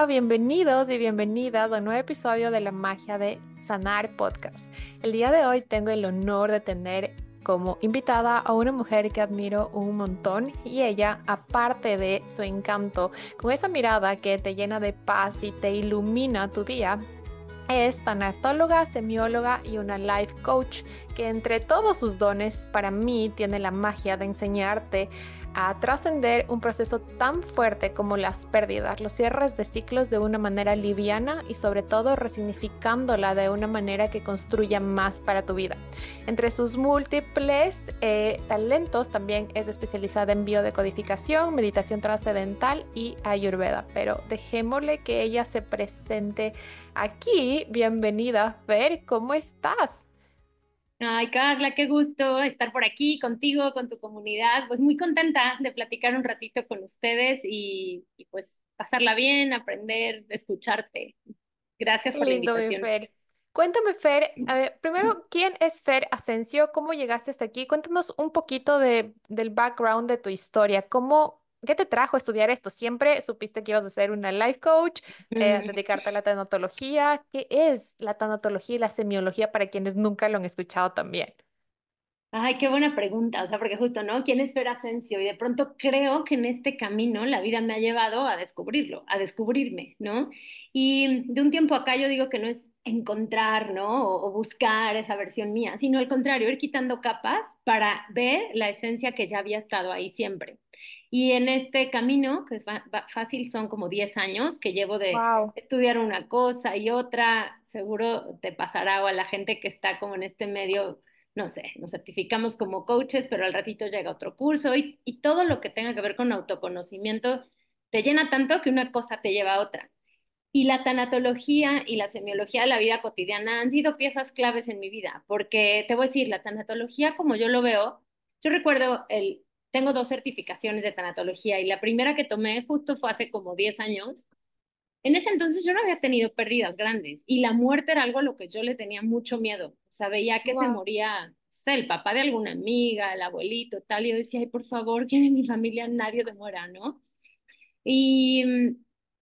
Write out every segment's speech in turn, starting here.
Bienvenidos y bienvenidas a un nuevo episodio de La Magia de Sanar Podcast. El día de hoy tengo el honor de tener como invitada a una mujer que admiro un montón y ella, aparte de su encanto, con esa mirada que te llena de paz y te ilumina tu día, es tanatóloga, semióloga y una life coach que entre todos sus dones para mí tiene la magia de enseñarte a trascender un proceso tan fuerte como las pérdidas, los cierres de ciclos de una manera liviana y sobre todo resignificándola de una manera que construya más para tu vida. Entre sus múltiples talentos también es especializada en biodecodificación, meditación trascendental y ayurveda, pero dejémosle que ella se presente aquí. Bienvenida, Fer, ¿cómo estás? Ay, Carla, qué gusto estar por aquí contigo, con tu comunidad. Pues muy contenta de platicar un ratito con ustedes y pues pasarla bien, aprender, escucharte. Gracias Qué por la lindo, mi invitación. Fer. Cuéntame, Fer, primero, ¿quién es Fer Asensio? ¿Cómo llegaste hasta aquí? Cuéntanos un poquito del background de tu historia. ¿Qué te trajo a estudiar esto? ¿Siempre supiste que ibas a ser una life coach, dedicarte a la tanatología? ¿Qué es la tanatología y la semiología para quienes nunca lo han escuchado también? Ay, qué buena pregunta, o sea, porque justo, ¿no? ¿Quién es Fer Asensio? Y de pronto creo que en este camino la vida me ha llevado a descubrirlo, a descubrirme, ¿no? Y de un tiempo acá yo digo que no es encontrar, ¿no? O buscar esa versión mía, sino al contrario, ir quitando capas para ver la esencia que ya había estado ahí siempre. Y en este camino, que es fácil, son como 10 años que llevo de Wow. estudiar una cosa y otra, seguro te pasará o a la gente que está como en este medio, no sé, nos certificamos como coaches, pero al ratito llega otro curso y todo lo que tenga que ver con autoconocimiento te llena tanto que una cosa te lleva a otra. Y la tanatología y la semiología de la vida cotidiana han sido piezas claves en mi vida, porque te voy a decir, la tanatología como yo lo veo, yo recuerdo tengo dos certificaciones de tanatología y la primera que tomé justo fue hace como 10 años. En ese entonces yo no había tenido pérdidas grandes y la muerte era algo a lo que yo le tenía mucho miedo. O sea, veía que se Wow. moría, no sé, el papá de alguna amiga, el abuelito, tal, y yo decía, ay, por favor, que de mi familia nadie se muera, ¿no? Y,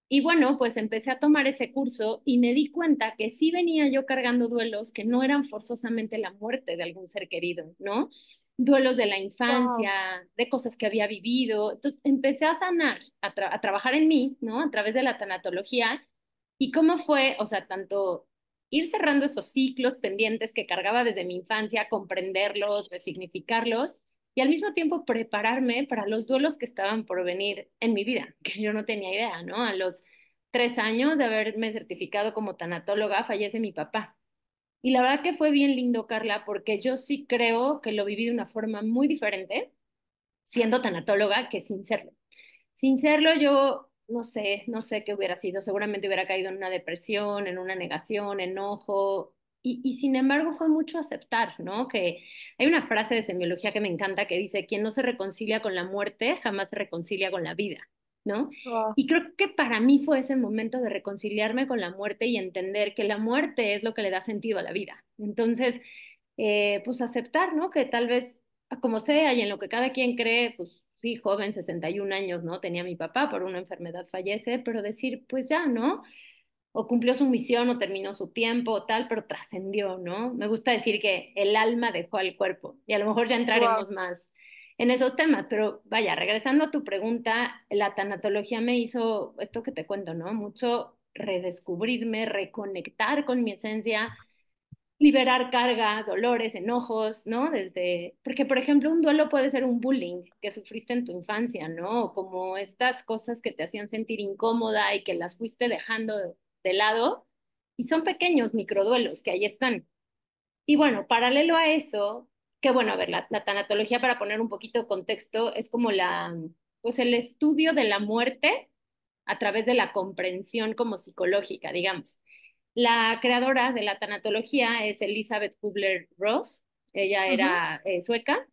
y bueno, pues empecé a tomar ese curso y me di cuenta que sí venía yo cargando duelos que no eran forzosamente la muerte de algún ser querido, ¿no? Duelos de la infancia, Wow. de cosas que había vivido. Entonces empecé a sanar, a trabajar en mí, ¿no? A través de la tanatología. Y cómo fue, o sea, tanto ir cerrando esos ciclos pendientes que cargaba desde mi infancia, comprenderlos, resignificarlos y al mismo tiempo prepararme para los duelos que estaban por venir en mi vida, que yo no tenía idea, ¿no? A los 3 años de haberme certificado como tanatóloga, fallece mi papá. Y la verdad que fue bien lindo, Carla, porque yo sí creo que lo viví de una forma muy diferente, siendo tanatóloga, que sin serlo. Sin serlo, yo no sé qué hubiera sido. Seguramente hubiera caído en una depresión, en una negación, enojo. Y sin embargo fue mucho aceptar, ¿no? Que hay una frase de semiología que me encanta que dice, quien no se reconcilia con la muerte jamás se reconcilia con la vida, ¿no? Wow. Y creo que para mí fue ese momento de reconciliarme con la muerte y entender que la muerte es lo que le da sentido a la vida. Entonces, pues aceptar, ¿no? Que tal vez como sea y en lo que cada quien cree, pues sí, joven, 61 años, ¿no? Tenía mi papá, por una enfermedad fallece, pero decir, pues ya, ¿no? O cumplió su misión o terminó su tiempo o tal, pero trascendió, ¿no? Me gusta decir que el alma dejó al cuerpo y a lo mejor ya Wow. entraremos más en esos temas, pero vaya, regresando a tu pregunta, la tanatología me hizo esto que te cuento, ¿no? Mucho redescubrirme, reconectar con mi esencia, liberar cargas, dolores, enojos, ¿no? Porque por ejemplo, un duelo puede ser un bullying que sufriste en tu infancia, ¿no? O como estas cosas que te hacían sentir incómoda y que las fuiste dejando de lado, y son pequeños microduelos que ahí están. Y bueno, paralelo a eso, que bueno, a ver, la tanatología, para poner un poquito de contexto, es como pues el estudio de la muerte a través de la comprensión como psicológica, digamos. La creadora de la tanatología es Elizabeth Kubler-Ross. Ella Ujú. era sueca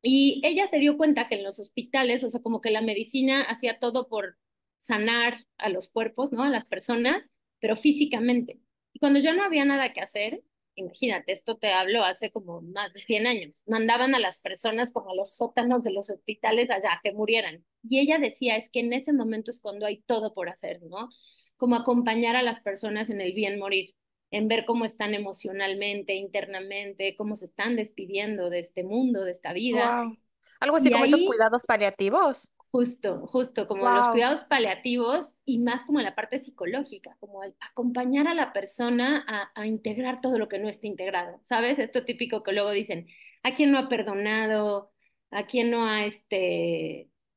y ella se dio cuenta que en los hospitales, o sea, como que la medicina hacía todo por sanar a los cuerpos, ¿no? A las personas, pero físicamente. Y cuando ya no había nada que hacer, imagínate, esto te hablo hace como más de 100 años, mandaban a las personas como a los sótanos de los hospitales allá a que murieran. Y ella decía, es que en ese momento es cuando hay todo por hacer, ¿no? Como acompañar a las personas en el bien morir, en ver cómo están emocionalmente, internamente, cómo se están despidiendo de este mundo, de esta vida. Wow. Algo así Y como estos ahí cuidados paliativos. justo como los Wow. cuidados paliativos y más como la parte psicológica, como el acompañar a la persona a integrar todo lo que no está integrado, ¿sabes? Esto típico que luego dicen, ¿a quién no ha perdonado? ¿A quién no ha,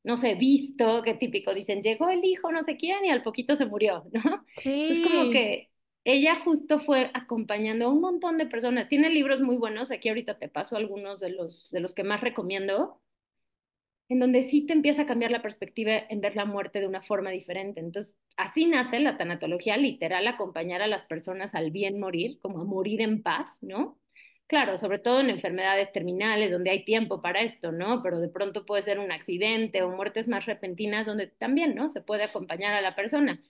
no sé, visto? Qué típico, dicen, llegó el hijo no sé quién y al poquito se murió, ¿no? Entonces como Sí. que ella justo fue acompañando a un montón de personas. Tiene libros muy buenos, aquí ahorita te paso algunos de los que más recomiendo en donde sí te empieza a cambiar la perspectiva en ver la muerte de una forma diferente. Entonces, así nace la tanatología literal, acompañar a las personas al bien morir, como a morir en paz, ¿no? Claro, sobre todo en enfermedades terminales, donde hay tiempo para esto, ¿no? Pero de pronto puede ser un accidente o muertes más repentinas, donde también, ¿no? Se puede acompañar a la persona.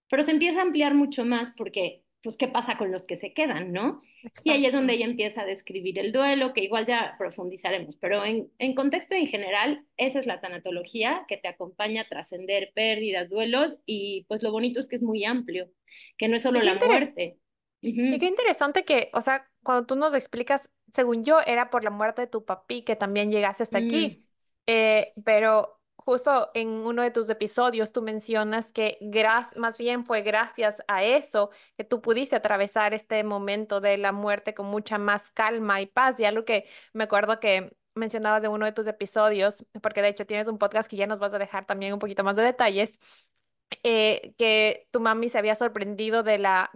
Pero se empieza a ampliar mucho más porque, pues, ¿qué pasa con los que se quedan, ¿no? Y ahí es donde Exacto. ella empieza a describir el duelo, que igual ya profundizaremos, pero en contexto en general, esa es la tanatología que te acompaña a trascender pérdidas, duelos, y pues lo bonito es que es muy amplio, que no es solo Y qué la interes- muerte. y qué Ujú, interesante que, o sea, cuando tú nos explicas, según yo, era por la muerte de tu papi que también llegaste hasta mm, aquí. Pero justo en uno de tus episodios tú mencionas que más bien fue gracias a eso que tú pudiste atravesar este momento de la muerte con mucha más calma y paz. Y algo que me acuerdo que mencionabas de uno de tus episodios, porque de hecho tienes un podcast que ya nos vas a dejar también un poquito más de detalles, que tu mami se había sorprendido de la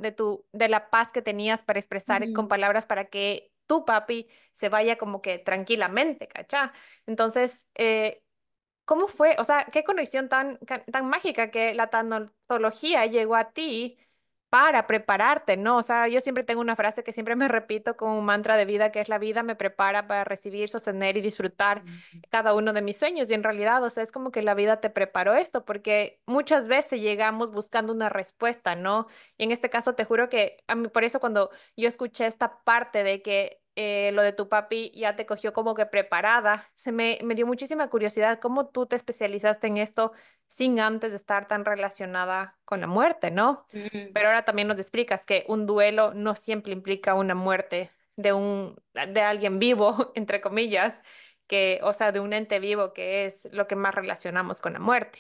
paz que tenías para expresar con mm. palabras para que tu papi se vaya como que tranquilamente, ¿cachá? Entonces, ¿cómo fue? O sea, qué conexión tan mágica que la tanatología llegó a ti para prepararte, ¿no? O sea, yo siempre tengo una frase que siempre me repito como un mantra de vida, que es la vida me prepara para recibir, sostener y disfrutar cada uno de mis sueños. Y en realidad, o sea, es como que la vida te preparó esto, porque muchas veces llegamos buscando una respuesta, ¿no? Y en este caso, te juro que a mí, por eso cuando yo escuché esta parte de que lo de tu papi ya te cogió como que preparada, me dio muchísima curiosidad cómo tú te especializaste en esto sin antes de estar tan relacionada con la muerte, ¿no? Mm. Pero ahora también nos explicas que un duelo no siempre implica una muerte de alguien vivo, entre comillas, que, o sea, de un ente vivo, que es lo que más relacionamos con la muerte.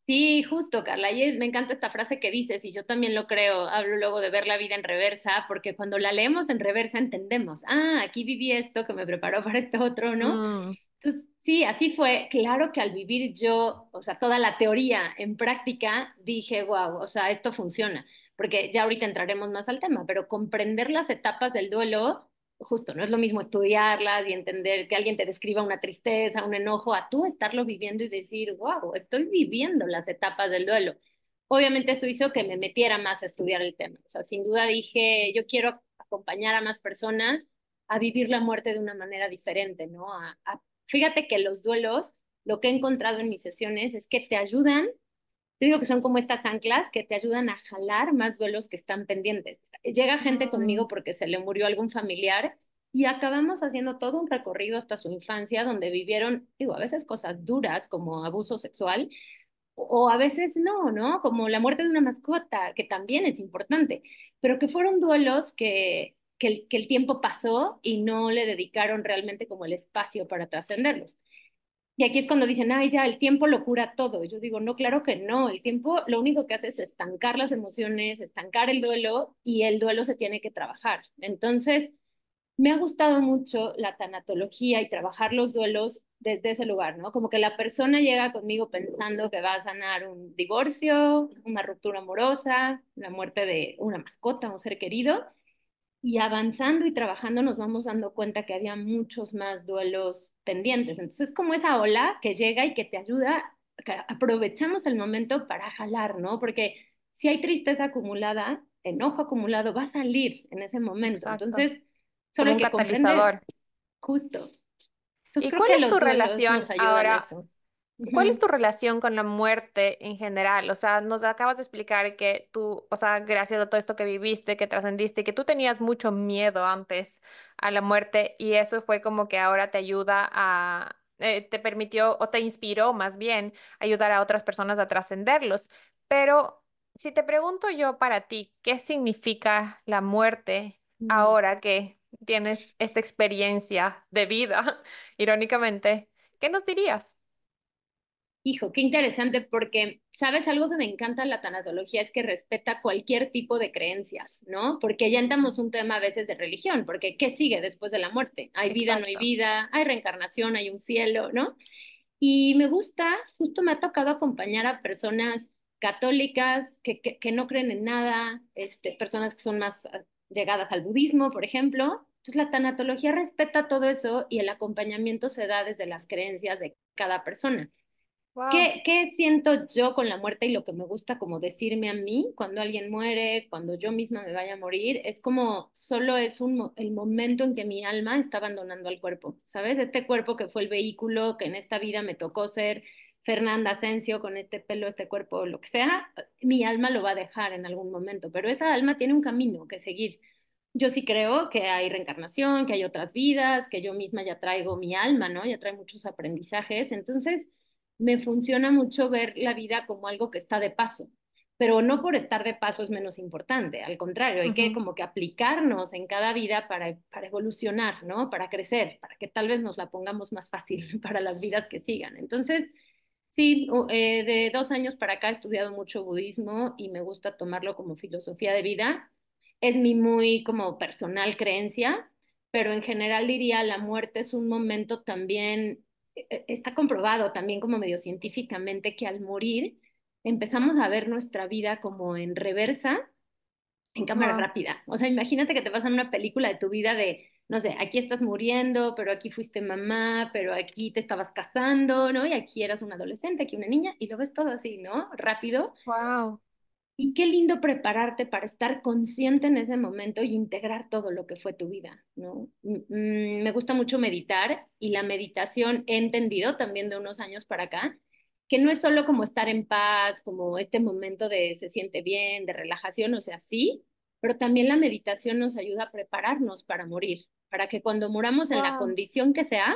Sí, justo, Carla. Me encanta esta frase que dices, y yo también lo creo. Hablo luego de ver la vida en reversa, porque cuando la leemos en reversa entendemos, aquí viví esto que me preparó para este otro, ¿no? Mm, Entonces, sí, así fue. Claro que al vivir yo, o sea, toda la teoría en práctica, dije, wow, o sea, esto funciona, porque ya ahorita entraremos más al tema, pero comprender las etapas del duelo, justo, no es lo mismo estudiarlas y entender que alguien te describa una tristeza, un enojo, a tú estarlo viviendo y decir, wow, estoy viviendo las etapas del duelo. Obviamente eso hizo que me metiera más a estudiar el tema. O sea, sin duda dije, yo quiero acompañar a más personas a vivir la muerte de una manera diferente, ¿no? Fíjate que los duelos, lo que he encontrado en mis sesiones es que te ayudan, te digo que son como estas anclas que te ayudan a jalar más duelos que están pendientes. Llega gente mm, conmigo porque se le murió algún familiar y acabamos haciendo todo un recorrido hasta su infancia donde vivieron, digo, a veces cosas duras como abuso sexual o a veces no, ¿no? Como la muerte de una mascota, que también es importante, pero que fueron duelos que el tiempo pasó y no le dedicaron realmente como el espacio para trascenderlos. Y aquí es cuando dicen, ay, ya, el tiempo lo cura todo. Yo digo, no, claro que no. El tiempo lo único que hace es estancar las emociones, estancar el duelo y el duelo se tiene que trabajar. Entonces, me ha gustado mucho la tanatología y trabajar los duelos desde ese lugar, ¿no? Como que la persona llega conmigo pensando que va a sanar un divorcio, una ruptura amorosa, la muerte de una mascota, un ser querido, y avanzando y trabajando nos vamos dando cuenta que había muchos más duelos pendientes. Entonces es como esa ola que llega y que te ayuda, que aprovechamos el momento para jalar, ¿no? Porque si hay tristeza acumulada, enojo acumulado, va a salir en ese momento. exacto. Entonces, solo Como hay un que comprender, catalizador. justo. Entonces ¿Y creo cuál que es tu los duelos relación nos ayudan a ahora? eso. ¿Cuál es Ujú, tu relación con la muerte en general? O sea, nos acabas de explicar que tú, o sea, gracias a todo esto que viviste, que trascendiste, que tú tenías mucho miedo antes a la muerte y eso fue como que ahora te ayuda a, te permitió o te inspiró más bien a ayudar a otras personas a trascenderlos. Pero si te pregunto yo para ti, ¿qué significa la muerte ujú. ahora que tienes esta experiencia de vida, irónicamente? ¿Qué nos dirías? Hijo, qué interesante porque, ¿sabes? Algo que me encanta de la tanatología es que respeta cualquier tipo de creencias, ¿no? Porque ya entramos un tema a veces de religión, porque ¿qué sigue después de la muerte? ¿Hay vida, no hay Exacto. vida? ¿Hay reencarnación? ¿Hay un cielo? ¿No? Y me gusta, justo me ha tocado acompañar a personas católicas que no creen en nada, personas que son más llegadas al budismo, por ejemplo. Entonces, la tanatología respeta todo eso y el acompañamiento se da desde las creencias de cada persona. Wow. ¿Qué siento yo con la muerte y lo que me gusta como decirme a mí cuando alguien muere, cuando yo misma me vaya a morir? Es como solo es el momento en que mi alma está abandonando al cuerpo, ¿sabes? Este cuerpo que fue el vehículo que en esta vida me tocó ser Fernanda Asensio con este pelo, este cuerpo, lo que sea, mi alma lo va a dejar en algún momento, pero esa alma tiene un camino que seguir. Yo sí creo que hay reencarnación, que hay otras vidas, que yo misma ya traigo mi alma, ¿no? Ya trae muchos aprendizajes. Entonces, me funciona mucho ver la vida como algo que está de paso, pero no por estar de paso es menos importante. Al contrario, hay que Ujú. como que aplicarnos en cada vida para evolucionar, ¿no? Para crecer, para que tal vez nos la pongamos más fácil para las vidas que sigan. Entonces, sí, de 2 años para acá he estudiado mucho budismo y me gusta tomarlo como filosofía de vida. Es mi muy como personal creencia, pero en general diría la muerte es un momento también, está comprobado también como medio científicamente que al morir empezamos a ver nuestra vida como en reversa, en cámara Wow. rápida. O sea, imagínate que te pasan una película de tu vida de, no sé, aquí estás muriendo, pero aquí fuiste mamá, pero aquí te estabas casando, ¿no? Y aquí eras un adolescente, aquí una niña, y lo ves todo así, ¿no? Rápido. Wow. Y qué lindo prepararte para estar consciente en ese momento y integrar todo lo que fue tu vida, ¿no? Me gusta mucho meditar y la meditación he entendido también de unos años para acá, que no es solo como estar en paz, como este momento de se siente bien, de relajación, o sea, sí, pero también la meditación nos ayuda a prepararnos para morir, para que cuando muramos en la Wow. condición que sea,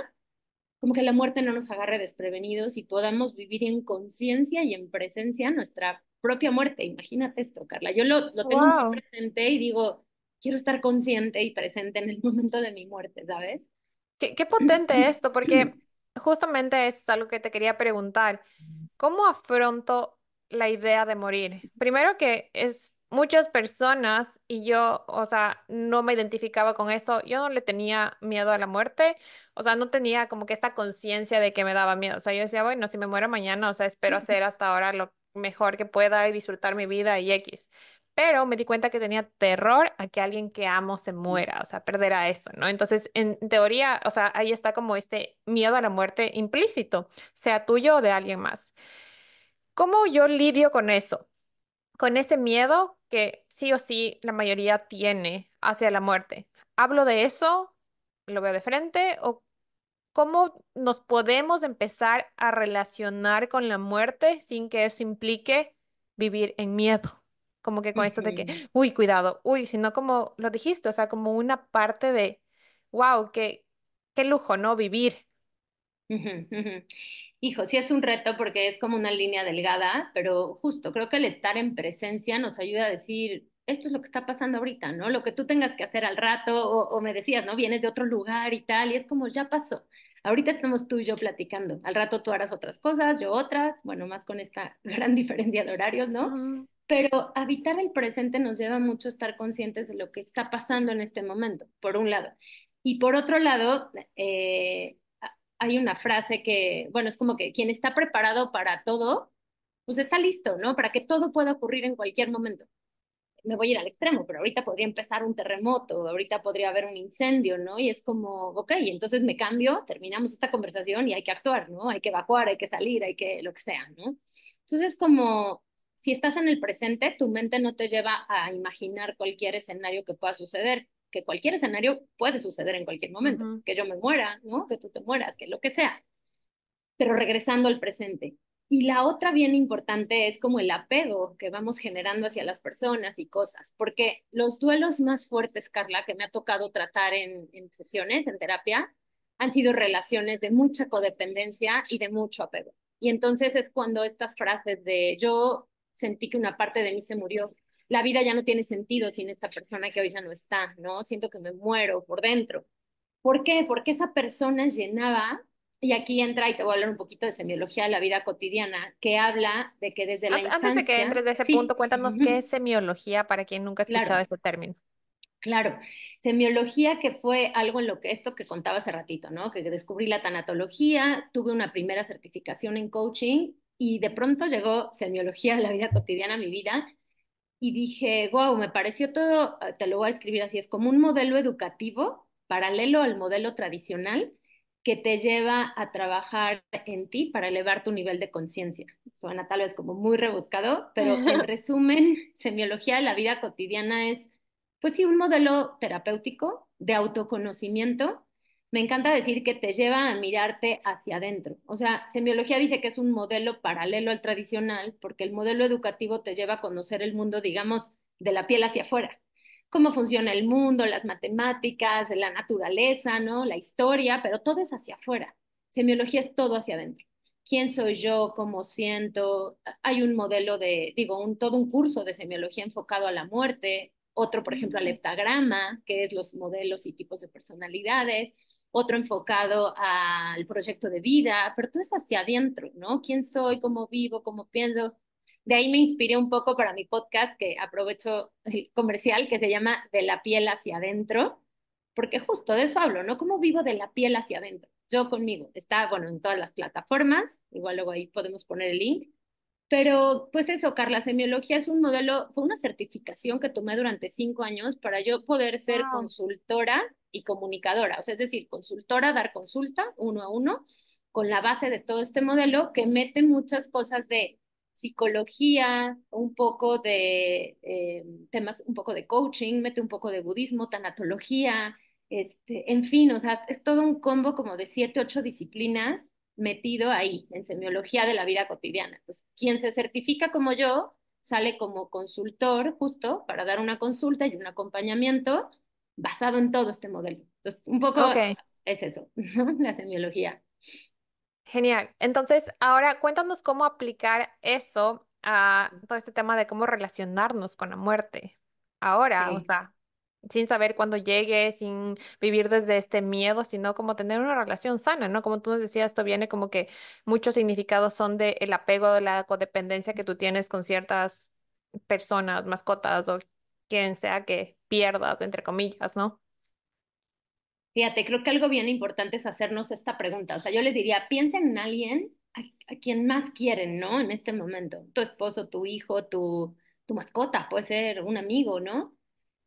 como que la muerte no nos agarre desprevenidos y podamos vivir en conciencia y en presencia nuestra propia muerte. Imagínate esto, Carla. Yo lo tengo muy Wow. presente y digo, quiero estar consciente y presente en el momento de mi muerte, ¿sabes? Qué potente esto, porque justamente eso es algo que te quería preguntar. ¿Cómo afronto la idea de morir? Primero que es muchas personas y yo, o sea, no me identificaba con eso. Yo no le tenía miedo a la muerte. O sea, no tenía como que esta conciencia de que me daba miedo. O sea, yo decía, bueno, si me muero mañana, o sea, espero hacer hasta ahora lo mejor que pueda y disfrutar mi vida y X. Pero me di cuenta que tenía terror a que alguien que amo se muera, o sea, perder a eso, ¿no? Entonces, en teoría, o sea, ahí está como este miedo a la muerte implícito, sea tuyo o de alguien más. ¿Cómo yo lidio con eso? Con ese miedo que sí o sí la mayoría tiene hacia la muerte. ¿Hablo de eso? ¿Lo veo de frente? ¿O cómo nos podemos empezar a relacionar con la muerte sin que eso implique vivir en miedo? Como que con eso de Ujú. que, uy, cuidado, uy, sino como lo dijiste, o sea, como una parte de, wow, qué lujo, ¿no? Vivir. Ujú, ujú. Hijo, sí es un reto porque es como una línea delgada, pero justo creo que el estar en presencia nos ayuda a decir, esto es lo que está pasando ahorita, ¿no? Lo que tú tengas que hacer al rato, o me decías, ¿no? Vienes de otro lugar y tal, y es como, ya pasó. Ahorita estamos tú y yo platicando. Al rato tú harás otras cosas, yo otras, bueno, más con esta gran diferencia de horarios, ¿no? Ujú, Pero habitar el presente nos lleva mucho a estar conscientes de lo que está pasando en este momento, por un lado. Y por otro lado, hay una frase que, bueno, es como que quien está preparado para todo, pues está listo, ¿no? Para que todo pueda ocurrir en cualquier momento. Me voy a ir al extremo, pero ahorita podría empezar un terremoto, ahorita podría haber un incendio, ¿no? Y es como, ok, entonces me cambio, terminamos esta conversación y hay que actuar, ¿no? Hay que evacuar, hay que salir, hay que lo que sea, ¿no? Entonces, como si estás en el presente, tu mente no te lleva a imaginar cualquier escenario que pueda suceder, que cualquier escenario puede suceder en cualquier momento, ujú. que yo me muera, ¿no? Que tú te mueras, que lo que sea. pero regresando al presente. Y la otra bien importante es como el apego que vamos generando hacia las personas y cosas, porque los duelos más fuertes, Carla, que me ha tocado tratar en sesiones, en terapia, han sido relaciones de mucha codependencia y de mucho apego. Y entonces es cuando estas frases de yo sentí que una parte de mí se murió, la vida ya no tiene sentido sin esta persona que hoy ya no está, ¿no? Siento que me muero por dentro. ¿Por qué? Porque esa persona llenaba, y aquí entra y te voy a hablar un poquito de semiología de la vida cotidiana, que habla de que desde la Antes de que infancia, entres de ese punto, sí, cuéntanos qué es semiología para quien nunca ha escuchado claro, ese término. claro, semiología que fue algo en lo que esto que contaba hace ratito, ¿no? Que descubrí la tanatología, tuve una primera certificación en coaching y de pronto llegó semiología de la vida cotidiana a mi vida y dije, wow, me pareció todo, te lo voy a escribir así, es como un modelo educativo paralelo al modelo tradicional que te lleva a trabajar en ti para elevar tu nivel de conciencia. Suena tal vez como muy rebuscado, pero en resumen, semiología de la vida cotidiana es, pues sí, un modelo terapéutico de autoconocimiento. Me encanta decir que te lleva a mirarte hacia adentro. O sea, semiología dice que es un modelo paralelo al tradicional porque el modelo educativo te lleva a conocer el mundo, digamos, de la piel hacia afuera. Cómo funciona el mundo, las matemáticas, la naturaleza, ¿no? La historia, pero todo es hacia afuera. Semiología es todo hacia adentro. ¿Quién soy yo? ¿Cómo siento? Hay un modelo de, digo, todo un curso de semiología enfocado a la muerte, otro, por ejemplo, al heptagrama, que es los modelos y tipos de personalidades, otro enfocado al proyecto de vida, pero todo es hacia adentro, ¿no? ¿Quién soy? ¿Cómo vivo? ¿Cómo pienso? De ahí me inspiré un poco para mi podcast, que aprovecho el comercial, que se llama De la piel hacia adentro, porque justo de eso hablo, ¿no? ¿Cómo vivo de la piel hacia adentro? Yo conmigo. Está, bueno, en todas las plataformas, igual luego ahí podemos poner el link, pero pues eso, Carla, semiología es un modelo, fue una certificación que tomé durante 5 años para yo poder ser Wow. consultora y comunicadora, o sea, es decir, consultora, dar consulta uno a uno, con la base de todo este modelo que mete muchas cosas de psicología, un poco de temas, un poco de coaching, mete un poco de budismo, tanatología, en fin, o sea, es todo un combo como de 7, 8 disciplinas metido ahí, en semiología de la vida cotidiana. Entonces, quien se certifica como yo sale como consultor justo para dar una consulta y un acompañamiento basado en todo este modelo. Entonces, un poco Ok, es eso, ¿no? La semiología. genial. Entonces, ahora cuéntanos cómo aplicar eso a todo este tema de cómo relacionarnos con la muerte. Ahora, o Sí. sea, sin saber cuándo llegue, sin vivir desde este miedo, sino como tener una relación sana, ¿no? Como tú nos decías, esto viene como que muchos significados son de el apego, de la codependencia que tú tienes con ciertas personas, mascotas o quien sea que pierdas, entre comillas, ¿no? Fíjate, creo que algo bien importante es hacernos esta pregunta. O sea, yo les diría, piensen en alguien a quien más quieren, ¿no? En este momento. Tu esposo, tu hijo, tu mascota, puede ser un amigo, ¿no?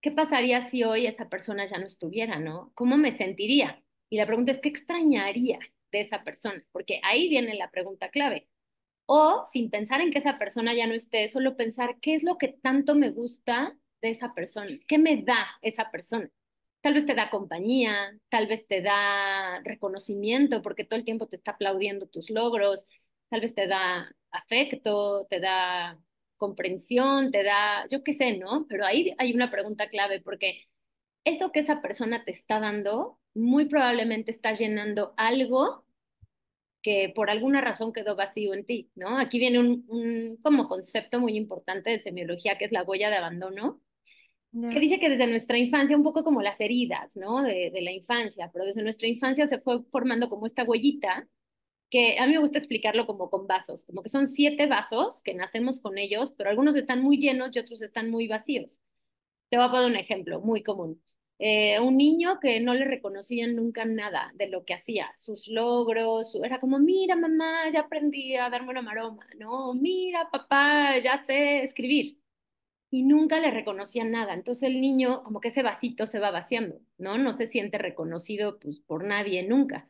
¿Qué pasaría si hoy esa persona ya no estuviera, ¿no? ¿Cómo me sentiría? Y la pregunta es, ¿qué extrañaría de esa persona? Porque ahí viene la pregunta clave. O sin pensar en que esa persona ya no esté, solo pensar qué es lo que tanto me gusta de esa persona, qué me da esa persona. Tal vez te da compañía, tal vez te da reconocimiento porque todo el tiempo te está aplaudiendo tus logros, tal vez te da afecto, te da comprensión, te da, yo qué sé, ¿no? Pero ahí hay una pregunta clave porque eso que esa persona te está dando, muy probablemente está llenando algo que por alguna razón quedó vacío en ti, ¿no? Aquí viene un como concepto muy importante de semiología que es la huella de abandono, que Ya. dice que desde nuestra infancia, un poco como las heridas, ¿no? De la infancia, pero desde nuestra infancia se fue formando como esta huellita, que a mí me gusta explicarlo como con vasos, como que son 7 vasos que nacemos con ellos, pero algunos están muy llenos y otros están muy vacíos. Te voy a poner un ejemplo muy común. Un niño que no le reconocían nunca nada de lo que hacía, sus logros, era como, mira mamá, ya aprendí a darme una maroma, ¿no? Mira papá, ya sé escribir. Y nunca le reconocían nada. Entonces el niño, como que ese vasito se va vaciando, ¿no? No se siente reconocido pues, por nadie nunca.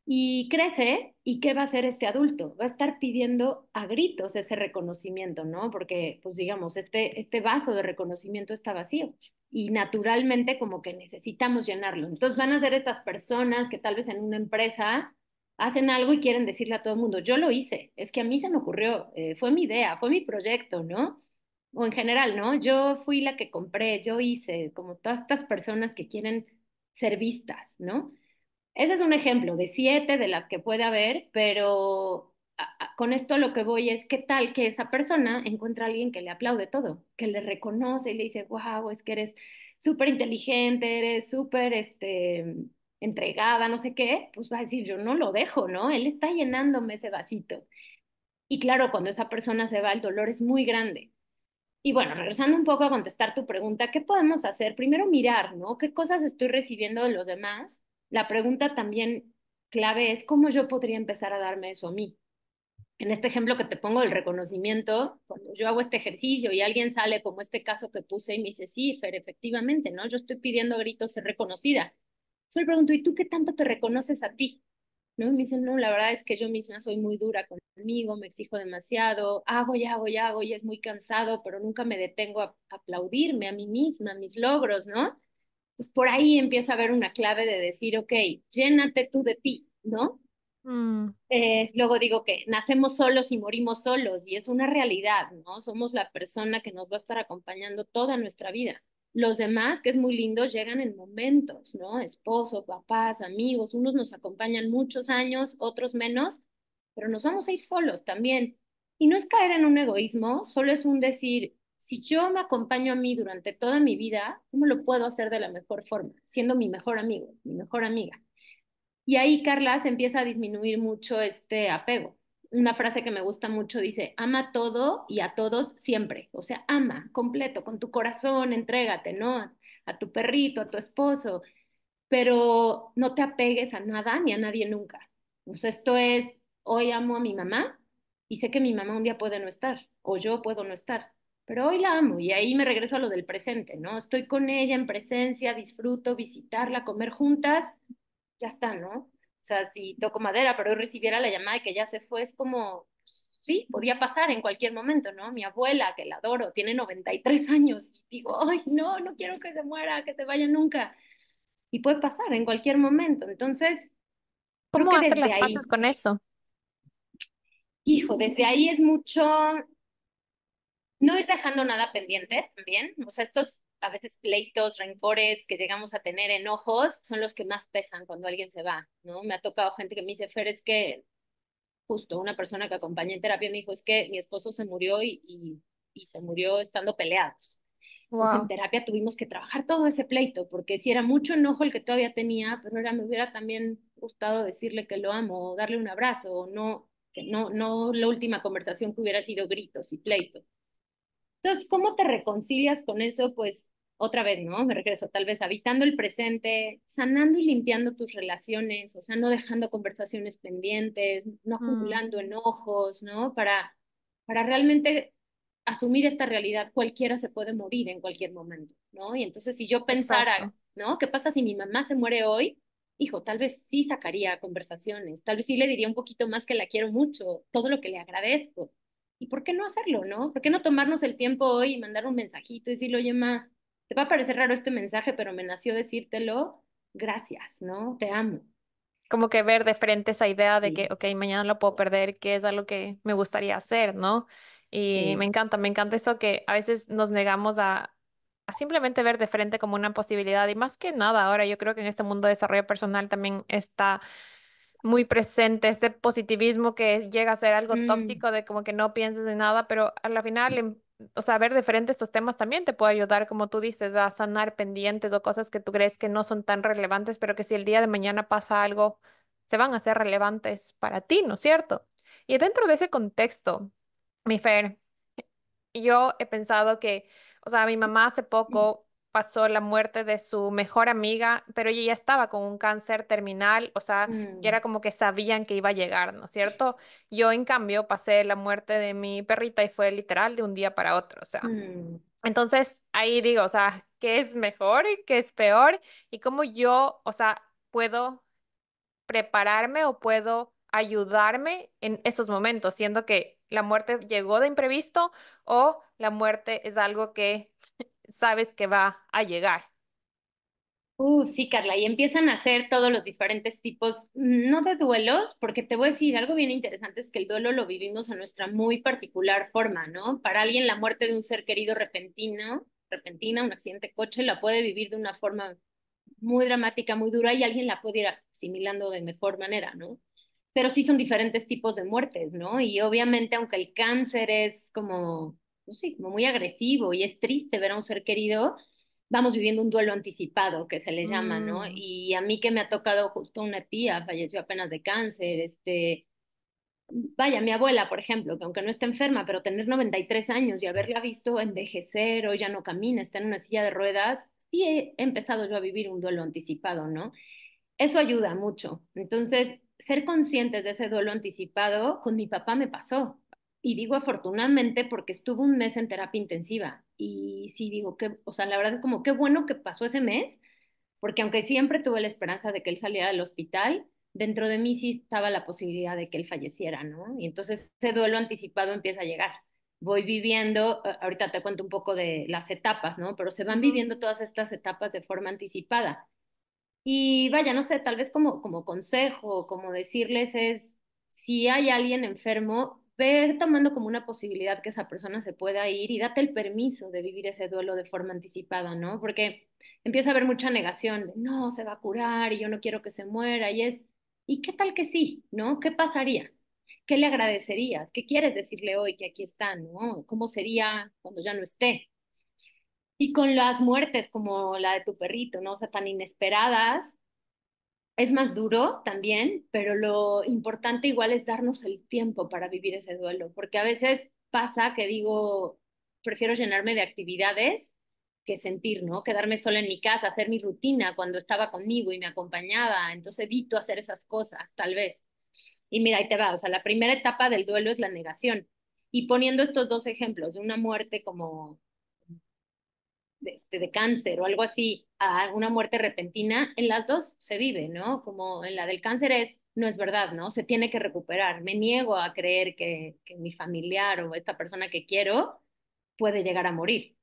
Y crece, ¿y qué va a hacer este adulto? Va a estar pidiendo a gritos ese reconocimiento, ¿no? Porque, pues digamos, este vaso de reconocimiento está vacío y naturalmente como que necesitamos llenarlo. Entonces van a ser estas personas que tal vez en una empresa hacen algo y quieren decirle a todo el mundo, yo lo hice, es que a mí se me ocurrió, fue mi idea, fue mi proyecto, ¿no? O en general, ¿no? Yo fui la que compré, yo hice, como todas estas personas que quieren ser vistas, ¿no? Ese es un ejemplo de 7 de las que puede haber, pero con esto lo que voy es, ¿qué tal que esa persona encuentra a alguien que le aplaude todo, que le reconoce y le dice, wow, es que eres súper inteligente, eres súper, entregada, no sé qué? Pues va a decir, yo no lo dejo, ¿no? Él está llenándome ese vasito. Y claro, cuando esa persona se va, el dolor es muy grande. Y bueno, regresando un poco a contestar tu pregunta, ¿qué podemos hacer? Primero mirar, ¿no? ¿Qué cosas estoy recibiendo de los demás? La pregunta también clave es cómo yo podría empezar a darme eso a mí. En este ejemplo que te pongo del reconocimiento, cuando yo hago este ejercicio y alguien sale como este caso que puse y me dice, sí, Fer, efectivamente, ¿no? Yo estoy pidiendo a gritos ser reconocida. Yo le pregunto, ¿y tú qué tanto te reconoces a ti? ¿No? Y me dicen, no, la verdad es que yo misma soy muy dura conmigo, me exijo demasiado, hago y hago y hago y es muy cansado, pero nunca me detengo a aplaudirme a mí misma, a mis logros, ¿no? Entonces por ahí empieza a haber una clave de decir, ok, llénate tú de ti, ¿no? Mm, Luego digo que nacemos solos y morimos solos y es una realidad, ¿no? Somos la persona que nos va a estar acompañando toda nuestra vida. Los demás, que es muy lindo, llegan en momentos, ¿no? Esposo, papás, amigos, unos nos acompañan muchos años, otros menos, pero nos vamos a ir solos también. Y no es caer en un egoísmo, solo es un decir, si yo me acompaño a mí durante toda mi vida, ¿cómo lo puedo hacer de la mejor forma? Siendo mi mejor amigo, mi mejor amiga. Y ahí, Carla, se empieza a disminuir mucho este apego. Una frase que me gusta mucho dice, ama todo y a todos siempre. O sea, ama completo, con tu corazón, entrégate, ¿no? A tu perrito, a tu esposo, pero no te apegues a nada ni a nadie nunca. O sea, esto es, hoy amo a mi mamá y sé que mi mamá un día puede no estar, o yo puedo no estar, pero hoy la amo y ahí me regreso a lo del presente, ¿no? Estoy con ella en presencia, disfruto visitarla, comer juntas, ya está, ¿no? O sea, si toco madera, pero hoy recibiera la llamada de que ya se fue, es como, pues, sí, podía pasar en cualquier momento, ¿no? Mi abuela, que la adoro, tiene 93 años y digo, ay, no, no quiero que se muera, que se vaya nunca. Y puede pasar en cualquier momento. Entonces, creo ¿Cómo que hacer desde las ahí, paces con eso? hijo, desde ahí es mucho no ir dejando nada pendiente también. O sea, estos a veces pleitos, rencores que llegamos a tener, enojos, son los que más pesan cuando alguien se va, ¿no? Me ha tocado gente que me dice, Fer, es que justo una persona que acompañé en terapia me dijo, es que mi esposo se murió y se murió estando peleados. Entonces en Wow. terapia tuvimos que trabajar todo ese pleito, porque si era mucho enojo el que todavía tenía, pero era, me hubiera también gustado decirle que lo amo, o darle un abrazo, o no, que no, no la última conversación que hubiera sido gritos y pleitos. Entonces, ¿cómo te reconcilias con eso? Pues otra vez, ¿no? Me regreso, tal vez habitando el presente, sanando y limpiando tus relaciones, o sea, no dejando conversaciones pendientes, no Mm, acumulando enojos, ¿no? Para realmente asumir esta realidad, cualquiera se puede morir en cualquier momento, ¿no? Y entonces, si yo pensara, exacto. ¿no? ¿Qué pasa si mi mamá se muere hoy? Hijo, tal vez sí sacaría conversaciones, tal vez sí le diría un poquito más que la quiero mucho, todo lo que le agradezco. ¿Y por qué no hacerlo, no? ¿Por qué no tomarnos el tiempo hoy y mandar un mensajito y decirle, oye, ma, te va a parecer raro este mensaje, pero me nació decírtelo, gracias, ¿no? Te amo. Como que ver de frente esa idea de que, Sí, ok, mañana lo puedo perder, que es algo que me gustaría hacer, ¿no? Y sí. me encanta eso que a veces nos negamos a simplemente ver de frente como una posibilidad. Y más que nada, ahora yo creo que en este mundo de desarrollo personal también está muy presente este positivismo que llega a ser algo Mm, tóxico de como que no pienses en nada, pero a la final, o sea, ver de frente estos temas también te puede ayudar, como tú dices, a sanar pendientes o cosas que tú crees que no son tan relevantes, pero que si el día de mañana pasa algo, se van a hacer relevantes para ti, ¿no es cierto? Y dentro de ese contexto, mi Fer, yo he pensado que, o sea, mi mamá hace poco pasó la muerte de su mejor amiga, pero ella ya estaba con un cáncer terminal, o sea, ya mm, era como que sabían que iba a llegar, ¿no es cierto? Yo, en cambio, pasé la muerte de mi perrita y fue literal de un día para otro, o sea. mm. Entonces, ahí digo, o sea, ¿qué es mejor y qué es peor? Y cómo yo, o sea, puedo prepararme o puedo ayudarme en esos momentos, siendo que la muerte llegó de imprevisto o la muerte es algo que sabes que va a llegar. Sí, Carla, y empiezan a hacer todos los diferentes tipos, no de duelos, porque te voy a decir algo bien interesante, es que el duelo lo vivimos a nuestra muy particular forma, ¿no? Para alguien la muerte de un ser querido repentina, un accidente de coche, la puede vivir de una forma muy dramática, muy dura, y alguien la puede ir asimilando de mejor manera, ¿no? Pero sí son diferentes tipos de muertes, ¿no? Y obviamente, aunque el cáncer es como, no sé, como muy agresivo y es triste ver a un ser querido, vamos viviendo un duelo anticipado, que se le llama, ¿no? Mm, Y a mí que me ha tocado justo una tía, falleció apenas de cáncer, vaya, mi abuela, por ejemplo, que aunque no está enferma, pero tener 93 años y haberla visto envejecer o ya no camina, está en una silla de ruedas, sí he empezado yo a vivir un duelo anticipado, ¿no? Eso ayuda mucho. Entonces, ser conscientes de ese duelo anticipado, con mi papá me pasó. Y digo afortunadamente porque estuvo un mes en terapia intensiva. Y sí digo que, o sea, la verdad es como qué bueno que pasó ese mes, porque aunque siempre tuve la esperanza de que él saliera del hospital, dentro de mí sí estaba la posibilidad de que él falleciera, ¿no? Y entonces ese duelo anticipado empieza a llegar. Voy viviendo, ahorita te cuento un poco de las etapas, ¿no? Pero se van ujú. viviendo todas estas etapas de forma anticipada. Y vaya, no sé, tal vez como consejo, como decirles es, si hay alguien enfermo, ve tomando como una posibilidad que esa persona se pueda ir y date el permiso de vivir ese duelo de forma anticipada, ¿no? Porque empieza a haber mucha negación, de, no, se va a curar y yo no quiero que se muera, y es, ¿y qué tal que sí, ¿no? ¿Qué pasaría? ¿Qué le agradecerías? ¿Qué quieres decirle hoy que aquí está, ¿no? ¿Cómo sería cuando ya no esté? Y con las muertes como la de tu perrito, ¿no? O sea, tan inesperadas, es más duro también, pero lo importante igual es darnos el tiempo para vivir ese duelo, porque a veces pasa que digo, prefiero llenarme de actividades que sentir, ¿no? Quedarme sola en mi casa, hacer mi rutina cuando estaba conmigo y me acompañaba, entonces evito hacer esas cosas, tal vez. Y mira, ahí te va, o sea, la primera etapa del duelo es la negación. Y poniendo estos dos ejemplos, de una muerte como de cáncer o algo así a una muerte repentina, en las dos se vive, ¿no? Como en la del cáncer es, no es verdad, ¿no? Se tiene que recuperar. Me niego a creer que mi familiar o esta persona que quiero puede llegar a morir.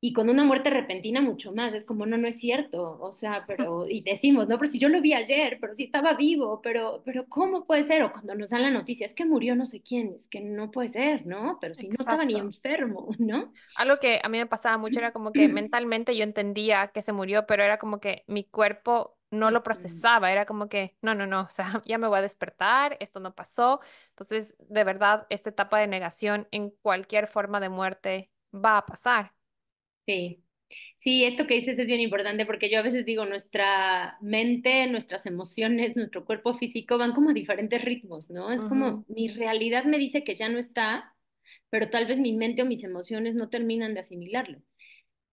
Y con una muerte repentina mucho más, es como, no, no es cierto, o sea, pero, y decimos, no, pero si yo lo vi ayer, pero si estaba vivo, pero ¿cómo puede ser? O cuando nos dan la noticia, es que murió no sé quién, es que no puede ser, ¿no? Pero si no estaba ni Exacto. enfermo, ¿no? Algo que a mí me pasaba mucho era como que mentalmente yo entendía que se murió, pero era como que mi cuerpo no lo procesaba, era como que, no, no, no, o sea, ya me voy a despertar, esto no pasó. Entonces, de verdad, esta etapa de negación en cualquier forma de muerte va a pasar. Sí, sí, esto que dices es bien importante porque yo a veces digo, nuestra mente, nuestras emociones, nuestro cuerpo físico van como a diferentes ritmos, ¿no? Es como Ujú, mi realidad me dice que ya no está, pero tal vez mi mente o mis emociones no terminan de asimilarlo.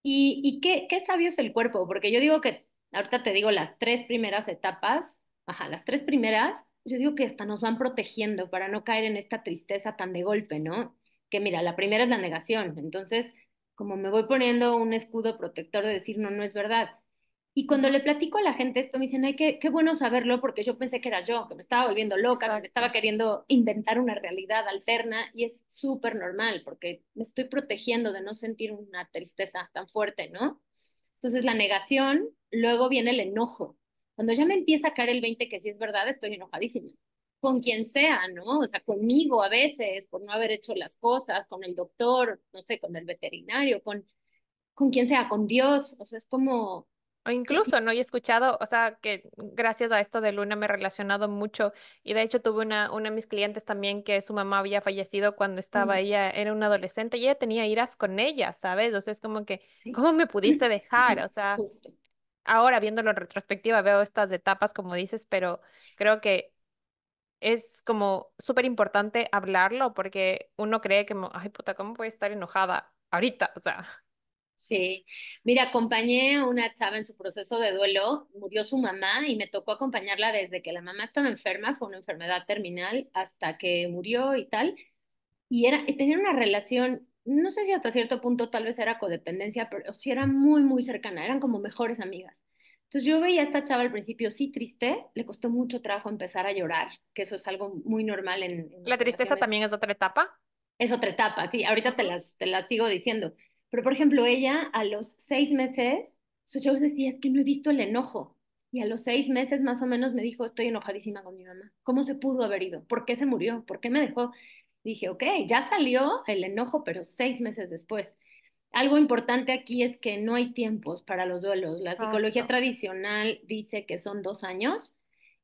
Y qué sabio es el cuerpo, porque yo digo que, ahorita te digo las tres primeras etapas, ajá, las tres primeras, yo digo que hasta nos van protegiendo para no caer en esta tristeza tan de golpe, ¿no? Que mira, la primera es la negación, entonces como me voy poniendo un escudo protector de decir, no, no es verdad. Y cuando ujú, le platico a la gente esto, me dicen, ay, qué bueno saberlo, porque yo pensé que era yo, que me estaba volviendo loca, que me estaba exacto. queriendo inventar una realidad alterna, y es súper normal, porque me estoy protegiendo de no sentir una tristeza tan fuerte, ¿no? Entonces, la negación, luego viene el enojo. Cuando ya me empieza a caer el 20 que sí es verdad, estoy enojadísima. Con quien sea, ¿no? O sea, conmigo a veces, por no haber hecho las cosas, con el doctor, no sé, con el veterinario, con quien sea, con Dios. O sea, es como, O es incluso, ¿no? Y he escuchado, o sea, que gracias a esto de Luna me he relacionado mucho y de hecho tuve una de mis clientes también que su mamá había fallecido cuando estaba mm, ella, era una adolescente y ella tenía iras con ella, ¿sabes? O sea, es como que, sí, ¿cómo me pudiste dejar? O sea, justo. ahora viéndolo en retrospectiva veo estas etapas como dices, pero creo que es como súper importante hablarlo porque uno cree que, ay, puta, ¿cómo puede estar enojada ahorita? O sea, Sí, mira, acompañé a una chava en su proceso de duelo, murió su mamá y me tocó acompañarla desde que la mamá estaba enferma, fue una enfermedad terminal, hasta que murió y tal, y tenía una relación, no sé si hasta cierto punto tal vez era codependencia, pero sí era muy, muy cercana, eran como mejores amigas. Entonces yo veía a esta chava al principio sí triste, le costó mucho trabajo empezar a llorar, que eso es algo muy normal en la las tristeza relaciones, también es otra etapa. es otra etapa, sí, ahorita Ujú. te las sigo diciendo. Pero, por ejemplo, ella a los 6 meses Entonces yo decía, es que no he visto el enojo. Y a los 6 meses más o menos me dijo, estoy enojadísima con mi mamá. ¿Cómo se pudo haber ido? ¿Por qué se murió? ¿Por qué me dejó? Dije, ok, ya salió el enojo, pero 6 meses después. Algo importante aquí es que no hay tiempos para los duelos. La psicología Exacto. tradicional dice que son 2 años.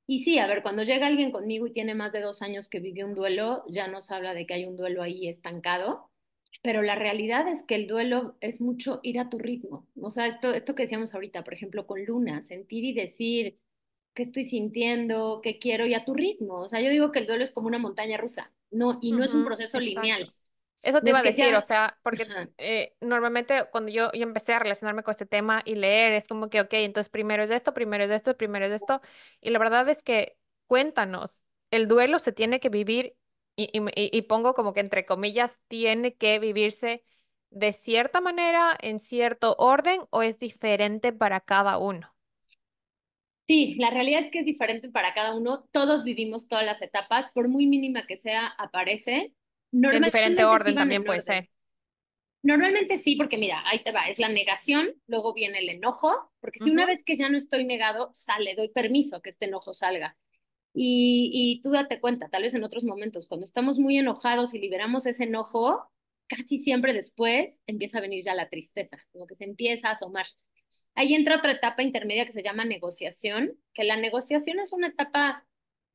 Y sí, a ver, cuando llega alguien conmigo y tiene más de 2 años que vivió un duelo, ya nos habla de que hay un duelo ahí estancado. Pero la realidad es que el duelo es mucho ir a tu ritmo. O sea, esto que decíamos ahorita, por ejemplo, con Luna, sentir y decir qué estoy sintiendo, qué quiero y a tu ritmo. O sea, yo digo que el duelo es como una montaña rusa, no, y no es un Ujú, proceso lineal. exacto. Eso te No iba es a que decir, o ya, sea, porque ajá. normalmente cuando yo empecé a relacionarme con este tema y leer, es como que, ok, entonces primero es esto, primero es esto, primero es esto. Y la verdad es que, cuéntanos, el duelo se tiene que vivir, y pongo como que entre comillas, tiene que vivirse de cierta manera, en cierto orden, o es diferente para cada uno, Sí, la realidad es que es diferente para cada uno. Todos vivimos todas las etapas, por muy mínima que sea, aparece. en diferente Normalmente sí orden van también en puede orden. ser. Normalmente sí, porque mira, ahí te va, es la negación, luego viene el enojo, porque si una Ujú. vez que ya no estoy negado, sale, doy permiso a que este enojo salga. Y tú date cuenta, tal vez en otros momentos, cuando estamos muy enojados y liberamos ese enojo, casi siempre después empieza a venir ya la tristeza, como que se empieza a asomar. Ahí entra otra etapa intermedia que se llama negociación, que la negociación es una etapa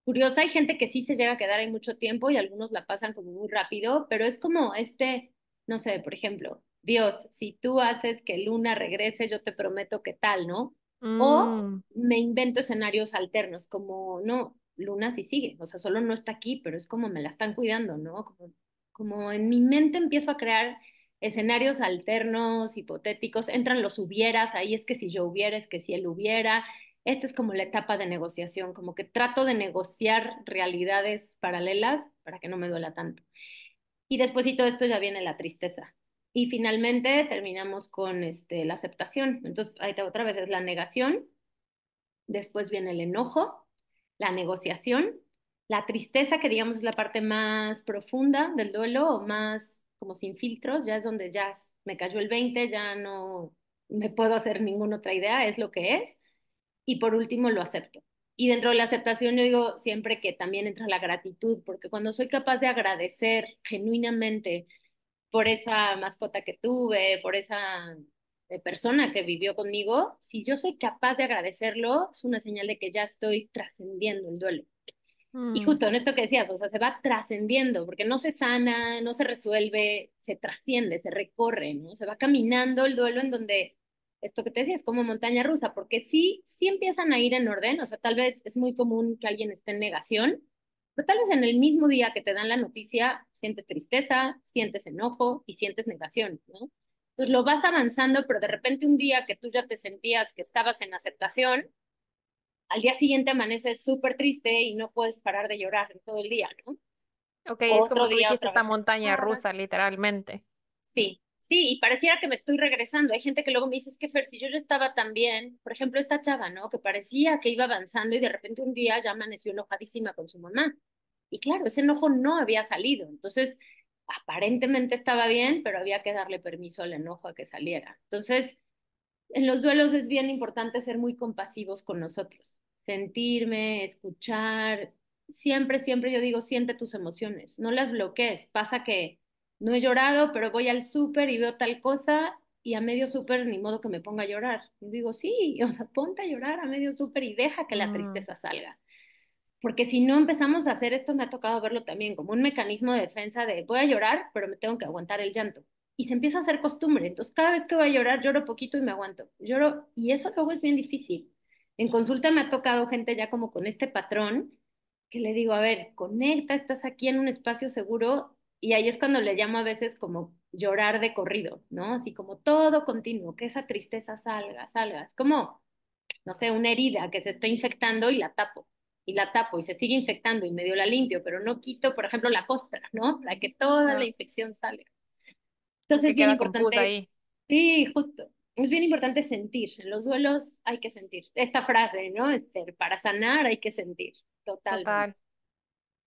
curiosa. Hay gente que sí se llega a quedar ahí mucho tiempo y algunos la pasan como muy rápido, pero es como no sé, por ejemplo, Dios, si tú haces que Luna regrese, yo te prometo que tal, ¿no? O Mm, me invento escenarios alternos, como, no, Luna sí sigue, o sea, solo no está aquí, pero es como me la están cuidando, ¿no? Como en mi mente empiezo a crear escenarios alternos, hipotéticos, entran los hubieras, ahí es que si yo hubiera, es que si él hubiera. Esta es como la etapa de negociación, como que trato de negociar realidades paralelas para que no me duela tanto. Y después y todo esto ya viene la tristeza. Y finalmente terminamos con la aceptación. Entonces, ahí te otra vez es la negación, después viene el enojo, la negociación, la tristeza, que digamos es la parte más profunda del duelo o más como sin filtros, ya es donde ya me cayó el 20, ya no me puedo hacer ninguna otra idea, es lo que es. Y por último, lo acepto. Y dentro de la aceptación yo digo siempre que también entra la gratitud, porque cuando soy capaz de agradecer genuinamente por esa mascota que tuve, por esa persona que vivió conmigo, si yo soy capaz de agradecerlo, es una señal de que ya estoy trascendiendo el duelo. Y mm, justo en esto que decías, o sea, se va trascendiendo, porque no se sana, no se resuelve, se trasciende, se recorre, ¿no? Se va caminando el duelo en donde, esto que te decía, es como montaña rusa, porque sí, sí empiezan a ir en orden, o sea, tal vez es muy común que alguien esté en negación, pero tal vez en el mismo día que te dan la noticia, sientes tristeza, sientes enojo y sientes negación, ¿no? Entonces lo vas avanzando, pero de repente un día que tú ya te sentías que estabas en aceptación, al día siguiente amaneces súper triste y no puedes parar de llorar en todo el día, ¿no? ok, es Otro como tú día dijiste, otra esta vez montaña enojada. rusa, literalmente. Sí, sí, y pareciera que me estoy regresando. Hay gente que luego me dice, es que Fer, si yo ya estaba tan bien, por ejemplo, esta chava, ¿no? Que parecía que iba avanzando y de repente un día ya amaneció enojadísima con su mamá. Y claro, ese enojo no había salido. Entonces, aparentemente estaba bien, pero había que darle permiso al enojo a que saliera. Entonces, en los duelos es bien importante ser muy compasivos con nosotros, sentirme, escuchar. Siempre, siempre yo digo, siente tus emociones, no las bloquees. Pasa que no he llorado, pero voy al súper y veo tal cosa y a medio súper ni modo que me ponga a llorar. Yo digo, sí, o sea, ponte a llorar a medio súper y deja que la Mm, tristeza salga. Porque si no empezamos a hacer esto, me ha tocado verlo también como un mecanismo de defensa de voy a llorar, pero me tengo que aguantar el llanto. Y se empieza a hacer costumbre. Entonces, cada vez que voy a llorar, lloro poquito y me aguanto. Lloro, y eso luego es bien difícil. En consulta me ha tocado gente ya como con este patrón, que le digo, a ver, conecta, estás aquí en un espacio seguro. Y ahí es cuando le llamo a veces como llorar de corrido, ¿no? Así como todo continuo, que esa tristeza salga, salga. Es como no sé, una herida que se está infectando y la tapo y se sigue infectando y medio la limpio, pero no quito, por ejemplo, la costra, ¿no? Para que toda la no, infección salga. y Entonces que es bien queda confusa importante, ahí, sí, justo, es bien importante sentir. En los duelos hay que sentir. Esta frase, ¿no? Para sanar hay que sentir, totalmente. total.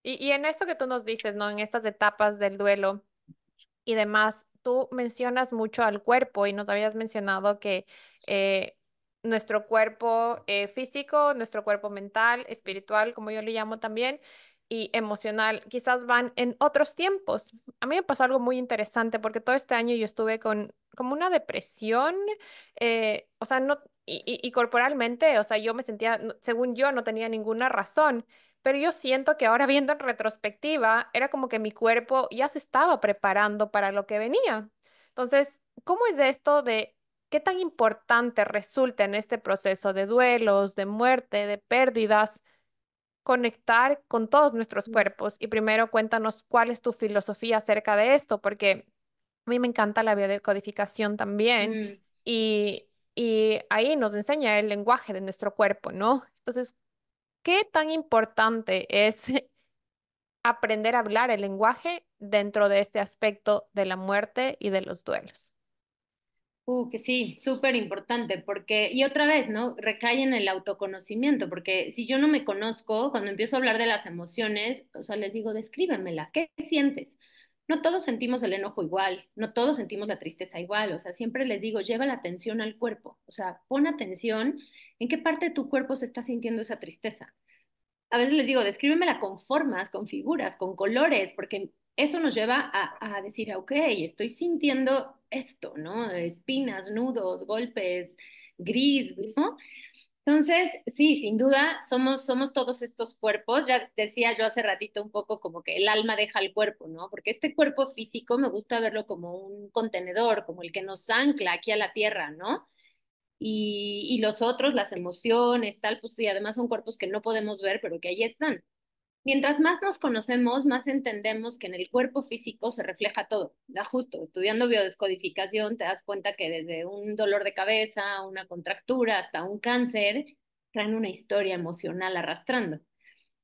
Y en esto que tú nos dices, ¿no? En estas etapas del duelo y demás, tú mencionas mucho al cuerpo y nos habías mencionado que nuestro cuerpo físico, nuestro cuerpo mental, espiritual, como yo le llamo también, y emocional, quizás van en otros tiempos. A mí me pasó algo muy interesante porque todo este año yo estuve con como una depresión, o sea, no, y corporalmente, o sea, yo me sentía, según yo, no tenía ninguna razón. Pero yo siento que ahora viendo en retrospectiva, era como que mi cuerpo ya se estaba preparando para lo que venía. Entonces, ¿cómo es esto de qué tan importante resulta en este proceso de duelos, de muerte, de pérdidas, conectar con todos nuestros cuerpos? Y primero cuéntanos cuál es tu filosofía acerca de esto, porque a mí me encanta la biodecodificación también Mm. y ahí nos enseña el lenguaje de nuestro cuerpo, ¿no? Entonces, ¿qué tan importante es aprender a hablar el lenguaje dentro de este aspecto de la muerte y de los duelos? Que sí, súper importante, porque, y otra vez, ¿no? Recae en el autoconocimiento, porque si yo no me conozco, cuando empiezo a hablar de las emociones, o sea, les digo, descríbemela, ¿qué sientes? No todos sentimos el enojo igual, no todos sentimos la tristeza igual, o sea, siempre les digo, lleva la atención al cuerpo, o sea, pon atención en qué parte de tu cuerpo se está sintiendo esa tristeza. A veces les digo, descríbemela con formas, con figuras, con colores, porque eso nos lleva a decir, ok, estoy sintiendo esto, ¿no? Espinas, nudos, golpes, gris, ¿no? Entonces, sí, sin duda, somos todos estos cuerpos. Ya decía yo hace ratito un poco como que el alma deja el cuerpo, ¿no? Porque este cuerpo físico me gusta verlo como un contenedor, como el que nos ancla aquí a la tierra, ¿no? Y los otros, las emociones, tal, pues sí, además son cuerpos que no podemos ver, pero que ahí están. Mientras más nos conocemos, más entendemos que en el cuerpo físico se refleja todo. Da justo, estudiando biodescodificación te das cuenta que desde un dolor de cabeza, una contractura, hasta un cáncer, traen una historia emocional arrastrando.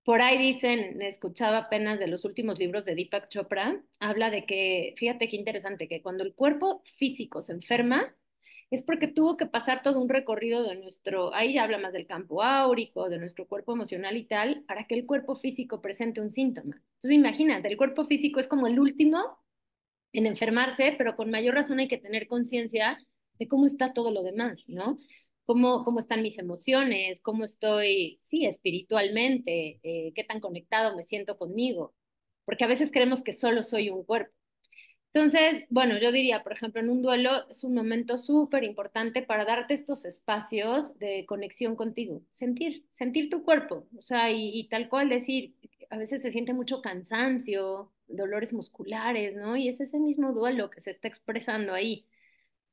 Por ahí dicen, escuchaba apenas de los últimos libros de Deepak Chopra, habla de que, fíjate qué interesante, que cuando el cuerpo físico se enferma, es porque tuvo que pasar todo un recorrido de nuestro, ahí ya habla más del campo áurico, de nuestro cuerpo emocional y tal, para que el cuerpo físico presente un síntoma. Entonces imagínate, el cuerpo físico es como el último en enfermarse, pero con mayor razón hay que tener conciencia de cómo está todo lo demás, ¿no? Cómo están mis emociones, cómo estoy, sí, espiritualmente, qué tan conectado me siento conmigo, porque a veces creemos que solo soy un cuerpo. Entonces, bueno, yo diría, por ejemplo, en un duelo es un momento súper importante para darte estos espacios de conexión contigo, sentir tu cuerpo, o sea, y tal cual decir, a veces se siente mucho cansancio, dolores musculares, ¿no? Y es ese mismo duelo que se está expresando ahí.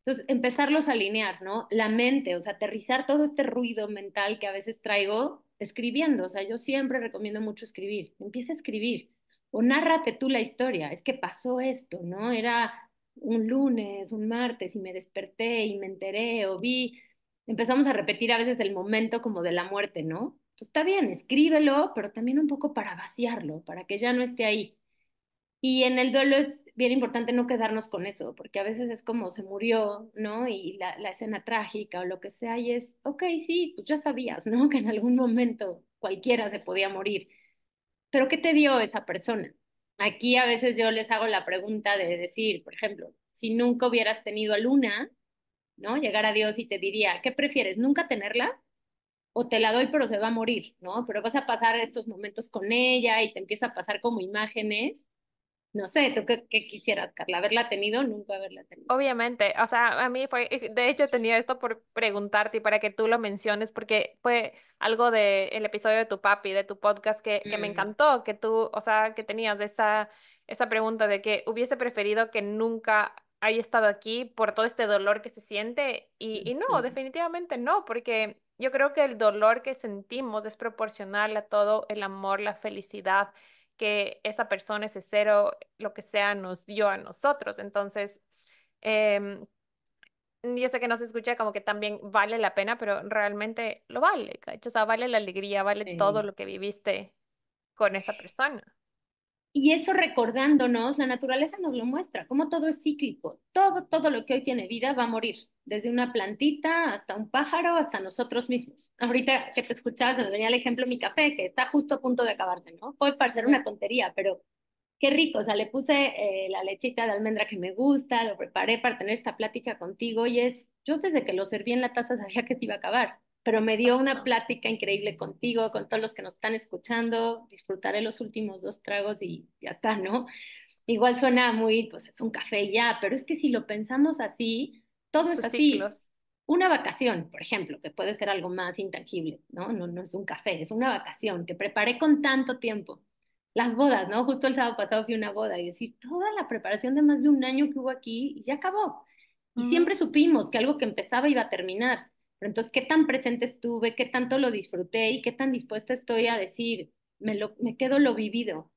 Entonces, empezarlos a alinear, ¿no? La mente, o sea, aterrizar todo este ruido mental que a veces traigo escribiendo. O sea, yo siempre recomiendo mucho escribir. Empieza a escribir o nárrate tú la historia. Es que pasó esto, ¿no? Era un lunes, un martes y me desperté y me enteré o vi. Empezamos a repetir a veces el momento como de la muerte, ¿no? Entonces, está bien, escríbelo, pero también un poco para vaciarlo, para que ya no esté ahí. Y en el duelo es bien importante no quedarnos con eso, porque a veces es como se murió, ¿no? Y la escena trágica o lo que sea, y es, ok, sí, pues ya sabías, ¿no? Que en algún momento cualquiera se podía morir, pero ¿qué te dio esa persona? Aquí a veces yo les hago la pregunta de decir, por ejemplo, si nunca hubieras tenido a Luna, ¿no? Llegar a Dios y te diría, ¿qué prefieres? ¿Nunca tenerla? O te la doy, pero se va a morir, ¿no? Pero vas a pasar estos momentos con ella y te empieza a pasar como imágenes. No sé, ¿tú qué quisieras, Carla? ¿Haberla tenido o nunca haberla tenido? Obviamente, o sea, a mí fue, de hecho tenía esto por preguntarte y para que tú lo menciones, porque fue algo de el episodio de tu papi, de tu podcast que me Mm, encantó, que tú, o sea, que tenías esa pregunta de que hubiese preferido que nunca haya estado aquí por todo este dolor que se siente y no, mm. definitivamente no, porque yo creo que el dolor que sentimos es proporcional a todo el amor, la felicidad que esa persona, ese cero, lo que sea, nos dio a nosotros. Entonces, Em, yo sé que no se escucha como que también vale la pena, pero realmente lo vale, ¿cachai? O sea, vale la alegría, vale todo Eh, lo que viviste con esa persona. Y eso recordándonos, la naturaleza nos lo muestra, como todo es cíclico. Todo lo que hoy tiene vida va a morir, desde una plantita hasta un pájaro, hasta nosotros mismos. Ahorita que te escuchas, me venía el ejemplo de mi café, que está justo a punto de acabarse, ¿no? Puede parecer Ya. una tontería, pero qué rico, o sea, le puse la lechita de almendra que me gusta, lo preparé para tener esta plática contigo y yo desde que lo serví en la taza sabía que se iba a acabar, pero me dio una Exacto. plática increíble contigo, con todos los que nos están escuchando, disfrutaré los últimos dos tragos y ya está, ¿no? Igual suena muy, pues es un café y ya, pero es que si lo pensamos así, todo es Sus así. ciclos. Una vacación, por ejemplo, que puede ser algo más intangible, ¿no? No, no es un café, es una vacación que preparé con tanto tiempo. Las bodas, ¿no? Justo el sábado pasado fui a una boda y decir, toda la preparación de más de un año que hubo aquí y ya acabó. Y siempre Ujú, supimos que algo que empezaba iba a terminar. Pero entonces, ¿qué tan presente estuve? ¿Qué tanto lo disfruté? ¿Y qué tan dispuesta estoy a decir, me quedo lo vivido?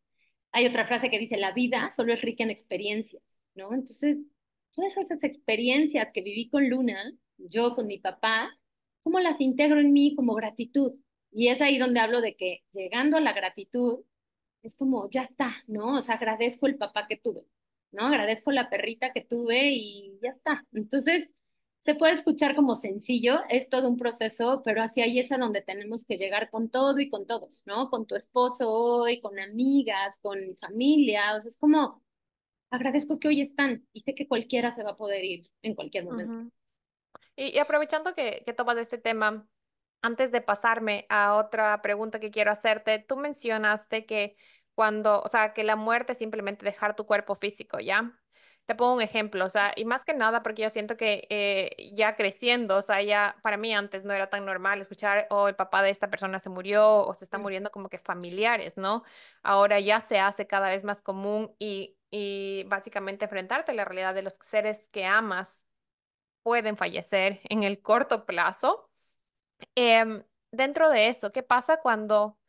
Hay otra frase que dice, la vida solo es rica en experiencias, ¿no? Entonces, todas esas experiencias que viví con Luna, yo con mi papá, ¿cómo las integro en mí como gratitud? Y es ahí donde hablo de que llegando a la gratitud, es como, ya está, ¿no? O sea, agradezco el papá que tuve, ¿no? Agradezco la perrita que tuve y ya está. Entonces, se puede escuchar como sencillo, es todo un proceso, pero hacia ahí es a donde tenemos que llegar con todo y con todos, ¿no? Con tu esposo hoy, con amigas, con familia, o sea, es como, agradezco que hoy están y sé que cualquiera se va a poder ir en cualquier momento. ujú. Y aprovechando que tomas este tema, antes de pasarme a otra pregunta que quiero hacerte, tú mencionaste que cuando, o sea, que la muerte es simplemente dejar tu cuerpo físico, ¿ya? Te pongo un ejemplo, o sea, y más que nada porque yo siento que ya creciendo, o sea, ya para mí antes no era tan normal escuchar, oh, el papá de esta persona se murió o se está Mm, muriendo como que familiares, ¿no? Ahora ya se hace cada vez más común y básicamente enfrentarte a la realidad de los seres que amas pueden fallecer en el corto plazo. Em, Dentro de eso, ¿qué pasa cuando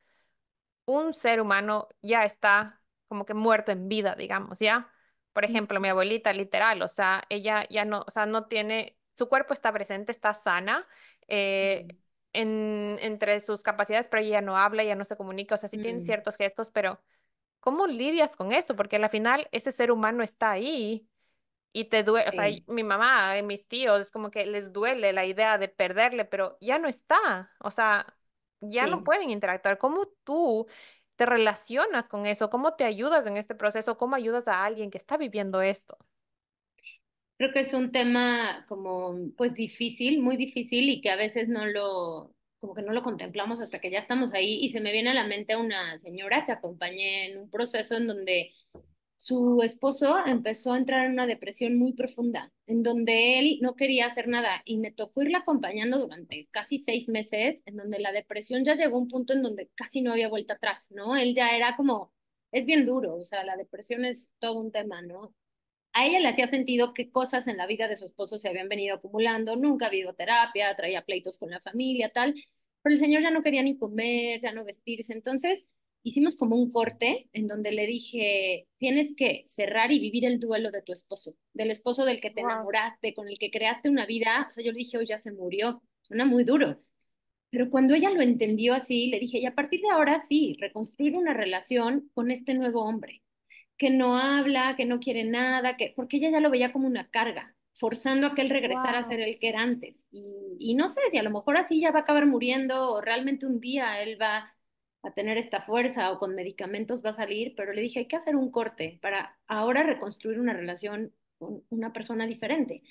un ser humano ya está como que muerto en vida, digamos, ya? Por ejemplo, mi abuelita, literal, o sea, ella ya no, o sea, no tiene, su cuerpo está presente, está sana, eh, mm, entre sus capacidades, pero ella no habla, ella no se comunica, o sea, sí tiene mm, ciertos gestos, pero ¿cómo lidias con eso? Porque al final ese ser humano está ahí y te duele, o sea, sí, mi mamá, mis tíos, es como que les duele la idea de perderle, pero ya no está, o sea, ya no sí. pueden interactuar. ¿Cómo tú te relacionas con eso? ¿Cómo te ayudas en este proceso? ¿Cómo ayudas a alguien que está viviendo esto? Creo que es un tema como, pues difícil, muy difícil y que a veces como que no lo contemplamos hasta que ya estamos ahí. Y se me viene a la mente una señora que acompañé en un proceso en donde su esposo empezó a entrar en una depresión muy profunda, en donde él no quería hacer nada y me tocó irla acompañando durante casi 6 meses, en donde la depresión ya llegó a un punto en donde casi no había vuelta atrás, ¿no? Él ya era como, es bien duro, o sea, la depresión es todo un tema, ¿no? A ella le hacía sentido qué cosas en la vida de su esposo se habían venido acumulando, nunca había ido a terapia, traía pleitos con la familia, tal, pero el señor ya no quería ni comer, ya no vestirse, entonces hicimos como un corte en donde le dije, tienes que cerrar y vivir el duelo de tu esposo, del esposo del que te Wow. enamoraste, con el que creaste una vida, o sea, yo le dije, hoy ya se murió, suena muy duro, pero cuando ella lo entendió así, le dije, y a partir de ahora sí, reconstruir una relación con este nuevo hombre que no habla, que no quiere nada, porque ella ya lo veía como una carga, forzando a que él regresara a ser Wow. el que era antes. Y no sé si a lo mejor así ya va a acabar muriendo o realmente un día él va a tener esta fuerza o con medicamentos va a salir, pero le dije, hay que hacer un corte para ahora reconstruir una relación con una persona diferente.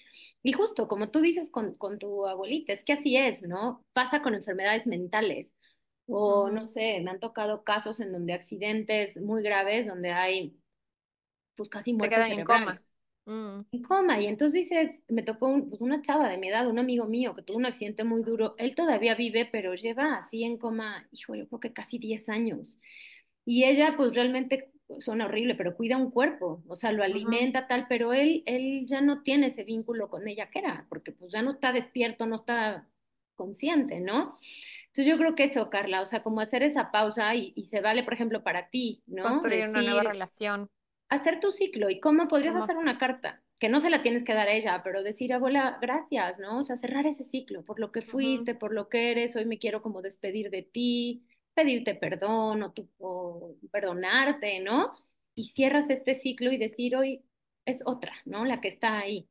Y justo como tú dices con tu abuelita, es que así es, ¿no? Pasa con enfermedades mentales. O no Ujú. sé, me han tocado casos en donde accidentes muy graves, donde hay pues casi Se muerte quedan en cerebral, coma. Mm, en coma. Y entonces dices, me tocó pues, una chava de mi edad, un amigo mío que tuvo un accidente muy duro. Él todavía vive, pero lleva así en coma, hijo, yo creo que casi 10 años. Y ella pues realmente, pues, suena horrible, pero cuida un cuerpo, o sea, lo ujú. alimenta tal, pero él ya no tiene ese vínculo con ella que era, porque pues ya no está despierto, no está consciente, ¿no? Entonces yo creo que eso, Carla, o sea, como hacer esa pausa y se vale, por ejemplo, para ti, ¿no? Construir una nueva Decir, relación. hacer tu ciclo. ¿Y cómo podrías hacer Hermoso. una carta? Que no se la tienes que dar a ella, pero decir, abuela, gracias, ¿no? O sea, cerrar ese ciclo por lo que Ujú. fuiste, por lo que eres. Hoy me quiero como despedir de ti, pedirte perdón o perdonarte, ¿no? Y cierras este ciclo y decir, hoy es otra, ¿no? La que está ahí.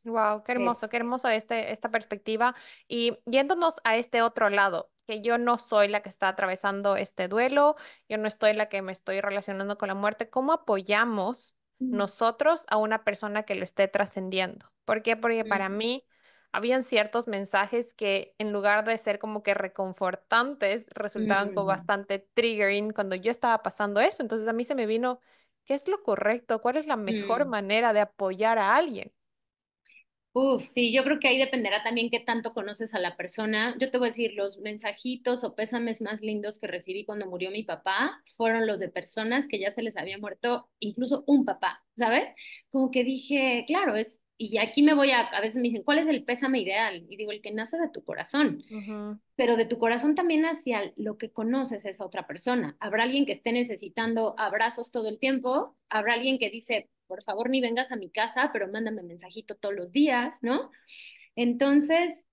Wow, Eso. qué hermoso esta perspectiva. Y yéndonos a este otro lado, que yo no soy la que está atravesando este duelo, yo no estoy la que me estoy relacionando con la muerte. ¿Cómo apoyamos Mm, nosotros a una persona que lo esté trascendiendo? ¿Por qué? Porque para mm, mí habían ciertos mensajes que en lugar de ser como que reconfortantes, resultaban como mm, bastante triggering cuando yo estaba pasando eso. Entonces a mí se me vino, ¿qué es lo correcto? ¿Cuál es la mejor mm. manera de apoyar a alguien? Uf, sí, yo creo que ahí dependerá también qué tanto conoces a la persona. Yo te voy a decir, los mensajitos o pésames más lindos que recibí cuando murió mi papá fueron los de personas que ya se les había muerto incluso un papá, ¿sabes? Como que dije, claro, y aquí me voy a veces me dicen, ¿cuál es el pésame ideal? Y digo, el que nace de tu corazón, Ujú, pero de tu corazón también hacia lo que conoces a esa otra persona. Habrá alguien que esté necesitando abrazos todo el tiempo, habrá alguien que dice, por favor, ni vengas a mi casa, pero mándame mensajito todos los días, ¿no? Entonces,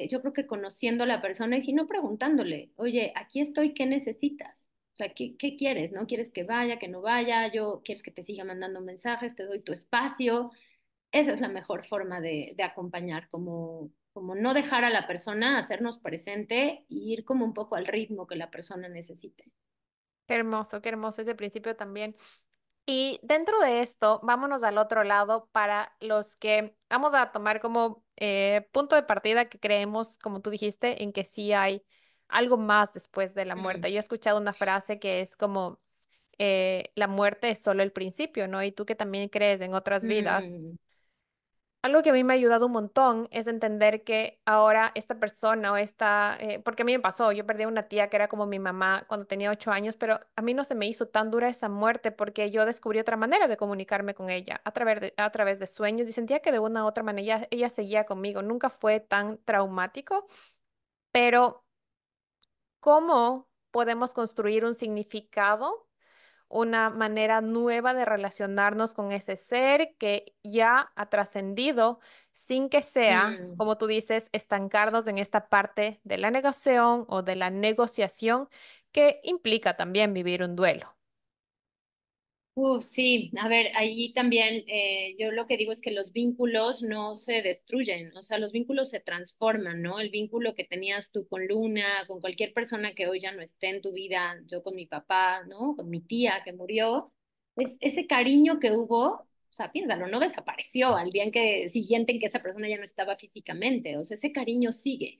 yo creo que conociendo a la persona y si no preguntándole, oye, aquí estoy, ¿qué necesitas? O sea, ¿qué quieres? ¿No? ¿Quieres que vaya, que no vaya? ¿Quieres que te siga mandando mensajes? Te doy tu espacio. Esa es la mejor forma de acompañar, como no dejar a la persona hacernos presente y ir como un poco al ritmo que la persona necesite. qué hermoso ese principio también. Y dentro de esto, vámonos al otro lado para los que vamos a tomar como punto de partida que creemos, como tú dijiste, en que sí hay algo más después de la Mm, muerte. Yo he escuchado una frase que es como, la muerte es solo el principio, ¿no? Y tú que también crees en otras vidas. mm, Algo que a mí me ha ayudado un montón es entender que ahora esta persona o porque a mí me pasó, yo perdí a una tía que era como mi mamá cuando tenía 8 años, pero a mí no se me hizo tan dura esa muerte porque yo descubrí otra manera de comunicarme con ella a través de sueños y sentía que de una u otra manera ella seguía conmigo. Nunca fue tan traumático, pero ¿cómo podemos construir un significado? Una manera nueva de relacionarnos con ese ser que ya ha trascendido sin que sea, mm. como tú dices, estancarnos en esta parte de la negación o de la negociación que implica también vivir un duelo. Sí, a ver, ahí también yo lo que digo es que los vínculos no se destruyen, o sea, los vínculos se transforman, ¿no? El vínculo que tenías tú con Luna, con cualquier persona que hoy ya no esté en tu vida, yo con mi papá, ¿no? Con mi tía que murió, es ese cariño que hubo, o sea, piénsalo, no desapareció al día siguiente en que esa persona ya no estaba físicamente, o sea, ese cariño sigue.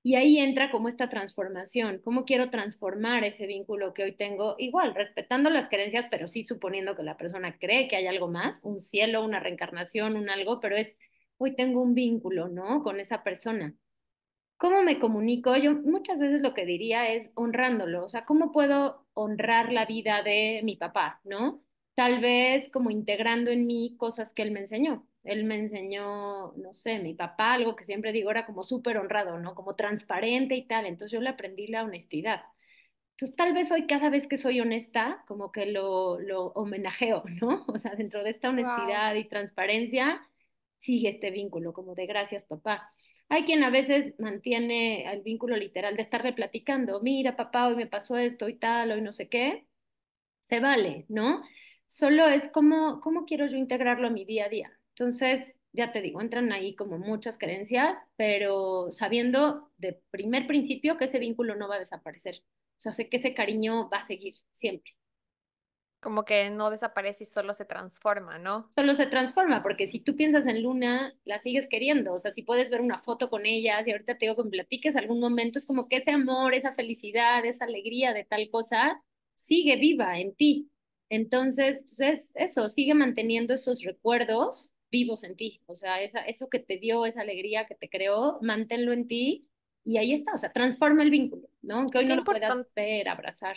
Y ahí entra como esta transformación, cómo quiero transformar ese vínculo que hoy tengo, igual, respetando las creencias, pero sí suponiendo que la persona cree que hay algo más, un cielo, una reencarnación, un algo, pero hoy tengo un vínculo, ¿no? Con esa persona. ¿Cómo me comunico? Yo muchas veces lo que diría es honrándolo, o sea, ¿cómo puedo honrar la vida de mi papá, ¿no? Tal vez como integrando en mí cosas que él me enseñó. Él me enseñó, no sé, mi papá, algo que siempre digo era como súper honrado, ¿no? Como transparente y tal. Entonces yo le aprendí la honestidad. Entonces tal vez hoy cada vez que soy honesta, como que lo homenajeo, ¿no? O sea, dentro de esta Wow. honestidad y transparencia, sigue este vínculo, como de gracias, papá. Hay quien a veces mantiene el vínculo literal de estarle platicando, mira, papá, hoy me pasó esto y tal, hoy no sé qué, se vale, ¿no? Solo es cómo quiero yo integrarlo a mi día a día. Entonces, ya te digo, entran ahí como muchas creencias, pero sabiendo de primer principio que ese vínculo no va a desaparecer. O sea, sé que ese cariño va a seguir siempre. Como que no desaparece y solo se transforma, ¿no? Solo se transforma, porque si tú piensas en Luna, la sigues queriendo. O sea, si puedes ver una foto con ella, si ahorita te digo que me platiques algún momento, es como que ese amor, esa felicidad, esa alegría de tal cosa, sigue viva en ti. Entonces, pues es eso, sigue manteniendo esos recuerdos vivos en ti. O sea, eso que te dio, esa alegría que te creó, manténlo en ti y ahí está. O sea, transforma el vínculo, ¿no? Aunque hoy Qué no lo puedas importante. ver, abrazar.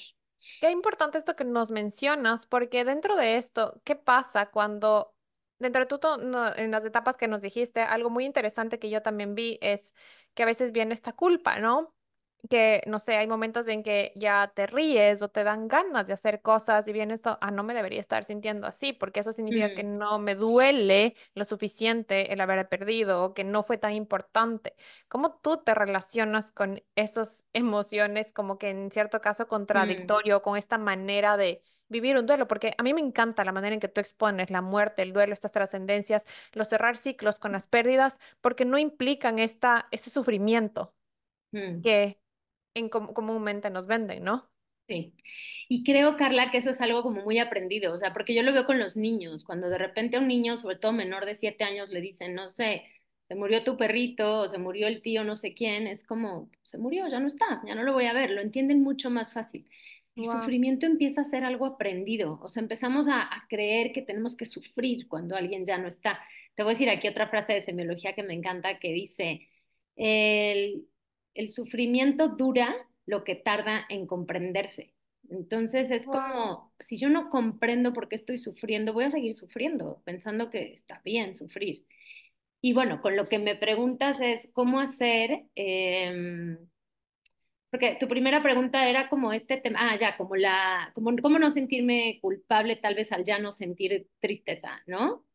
Qué importante esto que nos mencionas, porque dentro de esto, ¿qué pasa cuando, dentro de todo, en las etapas que nos dijiste, algo muy interesante que yo también vi es que a veces viene esta culpa, ¿no? Que, no sé, hay momentos en que ya te ríes o te dan ganas de hacer cosas y viene esto, no me debería estar sintiendo así, porque eso significa que Mm, no me duele lo suficiente el haber perdido o que no fue tan importante. ¿Cómo tú te relacionas con esas emociones como que en cierto caso mm, contradictorio con esta manera de vivir un duelo? Porque a mí me encanta la manera en que tú expones la muerte, el duelo, estas trascendencias, los cerrar ciclos con las pérdidas, porque no implican ese sufrimiento mm. que comúnmente nos venden, ¿no? Sí. Y creo, Carla, que eso es algo como muy aprendido, o sea, porque yo lo veo con los niños, cuando de repente a un niño, sobre todo menor de 7 años, le dicen, no sé, se murió tu perrito o se murió el tío no sé quién, es como, se murió, ya no está, ya no lo voy a ver, lo entienden mucho más fácil. El Wow. sufrimiento empieza a ser algo aprendido, o sea, empezamos a creer que tenemos que sufrir cuando alguien ya no está. Te voy a decir aquí otra frase de semiología que me encanta que dice, el, el sufrimiento dura lo que tarda en comprenderse. Entonces es Wow. como, si yo no comprendo por qué estoy sufriendo, voy a seguir sufriendo, pensando que está bien sufrir. Y bueno, con lo que me preguntas es cómo hacer, porque tu primera pregunta era como este tema, ya, como como cómo no sentirme culpable tal vez al ya no sentir tristeza, ¿no?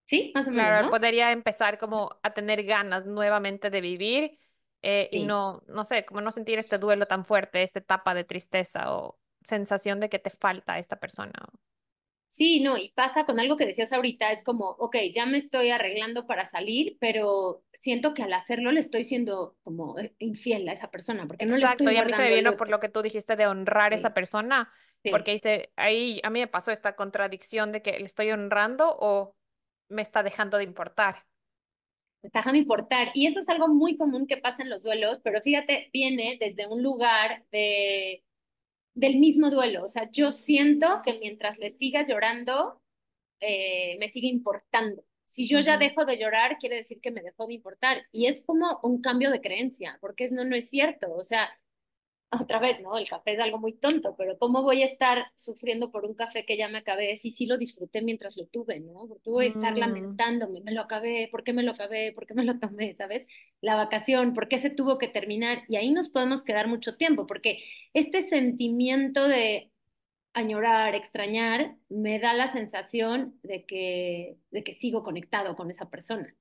Sí, más o menos, Claro, ¿no? podría empezar como a tener ganas nuevamente de vivir y Sí. no sé, como no sentir este duelo tan fuerte, esta etapa de tristeza o sensación de que te falta esta persona. Sí, no, y pasa con algo que decías ahorita, es como, ok, ya me estoy arreglando para salir, pero siento que al hacerlo le estoy siendo como infiel a esa persona, porque no le estoy Exacto, y a mí se me guardando el vino por luto. lo que tú dijiste de honrar a esa Sí, persona, porque sí, dice, ahí a mí me pasó esta contradicción de que le estoy honrando o me está dejando de importar. me está dejando importar. Y eso es algo muy común que pasa en los duelos, pero fíjate, viene desde un lugar del mismo duelo. O sea, yo siento que mientras le siga llorando, me sigue importando. Si yo ya Ujú. dejo de llorar, quiere decir que me dejó de importar. Y es como un cambio de creencia, porque no es cierto. O sea, otra vez, ¿no? El café es algo muy tonto, pero ¿cómo voy a estar sufriendo por un café que ya me acabé si sí lo disfruté mientras lo tuve, ¿no? Porque voy a estar Mm, lamentándome, me lo acabé, ¿por qué me lo acabé? ¿Por qué me lo tomé? ¿Sabes? La vacación, ¿por qué se tuvo que terminar? Y ahí nos podemos quedar mucho tiempo, porque este sentimiento de añorar, extrañar, me da la sensación de que sigo conectado con esa persona.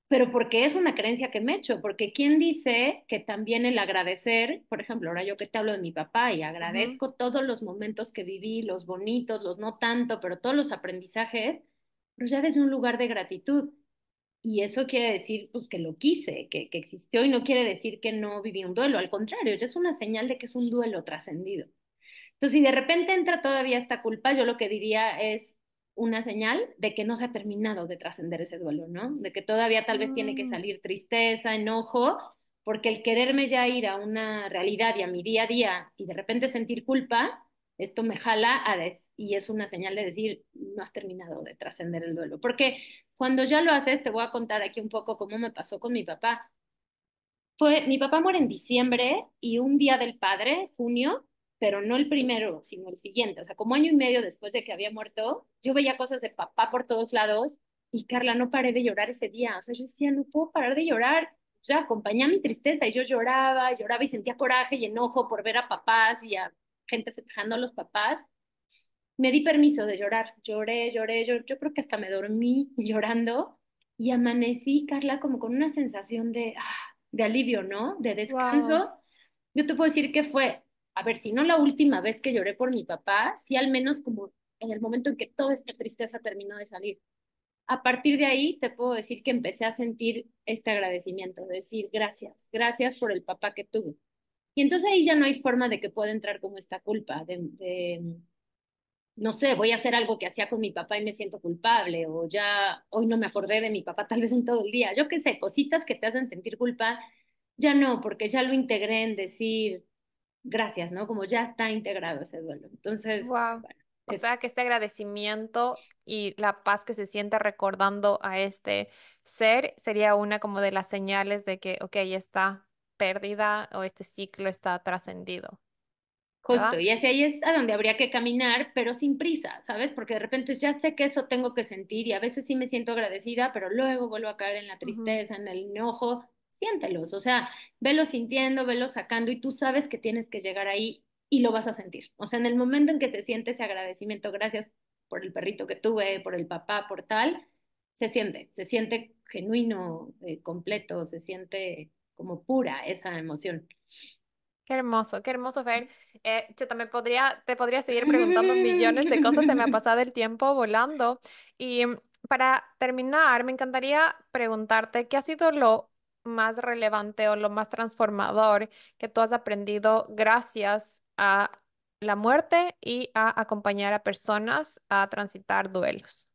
Pero porque es una creencia que me echo, porque ¿quién dice que también el agradecer, por ejemplo, ahora yo que te hablo de mi papá y ujú. agradezco todos los momentos que viví, los bonitos, los no tanto, pero todos los aprendizajes, pero ya desde un lugar de gratitud. Y eso quiere decir, pues, que lo quise, que existió y no quiere decir que no viví un duelo. Al contrario, ya es una señal de que es un duelo trascendido. Entonces, si de repente entra todavía esta culpa, yo lo que diría es una señal de que no se ha terminado de trascender ese duelo, ¿no? De que todavía tal vez tiene que Mm. salir tristeza, enojo, porque el quererme ya ir a una realidad y a mi día a día y de repente sentir culpa, esto me jala y es una señal de decir, no has terminado de trascender el duelo. Porque cuando ya lo haces, te voy a contar aquí un poco cómo me pasó con mi papá. Mi papá muere en diciembre y un día del padre, junio, pero no el primero, sino el siguiente. O sea, como año y medio después de que había muerto, yo veía cosas de papá por todos lados y Carla, no paré de llorar ese día. O sea, yo decía, no puedo parar de llorar. O sea, acompañé a mi tristeza y yo lloraba, lloraba y sentía coraje y enojo por ver a papás y a gente festejando a los papás. Me di permiso de llorar. Lloré, lloré, yo creo que hasta me dormí llorando y amanecí, Carla, como con una sensación de alivio, ¿no? De Wow. descanso. Yo te puedo decir que fue, a ver, si no la última vez que lloré por mi papá, sí al menos como en el momento en que toda esta tristeza terminó de salir. A partir de ahí te puedo decir que empecé a sentir este agradecimiento, de decir gracias, gracias por el papá que tuve. Y entonces ahí ya no hay forma de que pueda entrar como esta culpa de no sé, voy a hacer algo que hacía con mi papá y me siento culpable, o ya hoy no me acordé de mi papá tal vez en todo el día. Yo qué sé, cositas que te hacen sentir culpa, ya no, porque ya lo integré en decir gracias, ¿no? Como ya está integrado ese duelo. Entonces, Wow. bueno, O eso. sea que este agradecimiento y la paz que se siente recordando a este ser sería una como de las señales de que, ok, esta pérdida o este ciclo está trascendido, Justo, ¿verdad? y hacia ahí es a donde habría que caminar, pero sin prisa, ¿sabes? Porque de repente ya sé que eso tengo que sentir y a veces sí me siento agradecida, pero luego vuelvo a caer en la Ujú. tristeza, en el enojo. Siéntelos, o sea, velo sintiendo, velo sacando y tú sabes que tienes que llegar ahí y lo vas a sentir. O sea, en el momento en que te sientes ese agradecimiento, gracias por el perrito que tuve, por el papá, por tal, se siente genuino, completo, se siente como pura esa emoción. Qué hermoso ver. Yo también te podría seguir preguntando millones de cosas, se me ha pasado el tiempo volando. Y para terminar, me encantaría preguntarte, ¿qué ha sido lo más relevante o lo más transformador que tú has aprendido gracias a la muerte y a acompañar a personas a transitar duelos?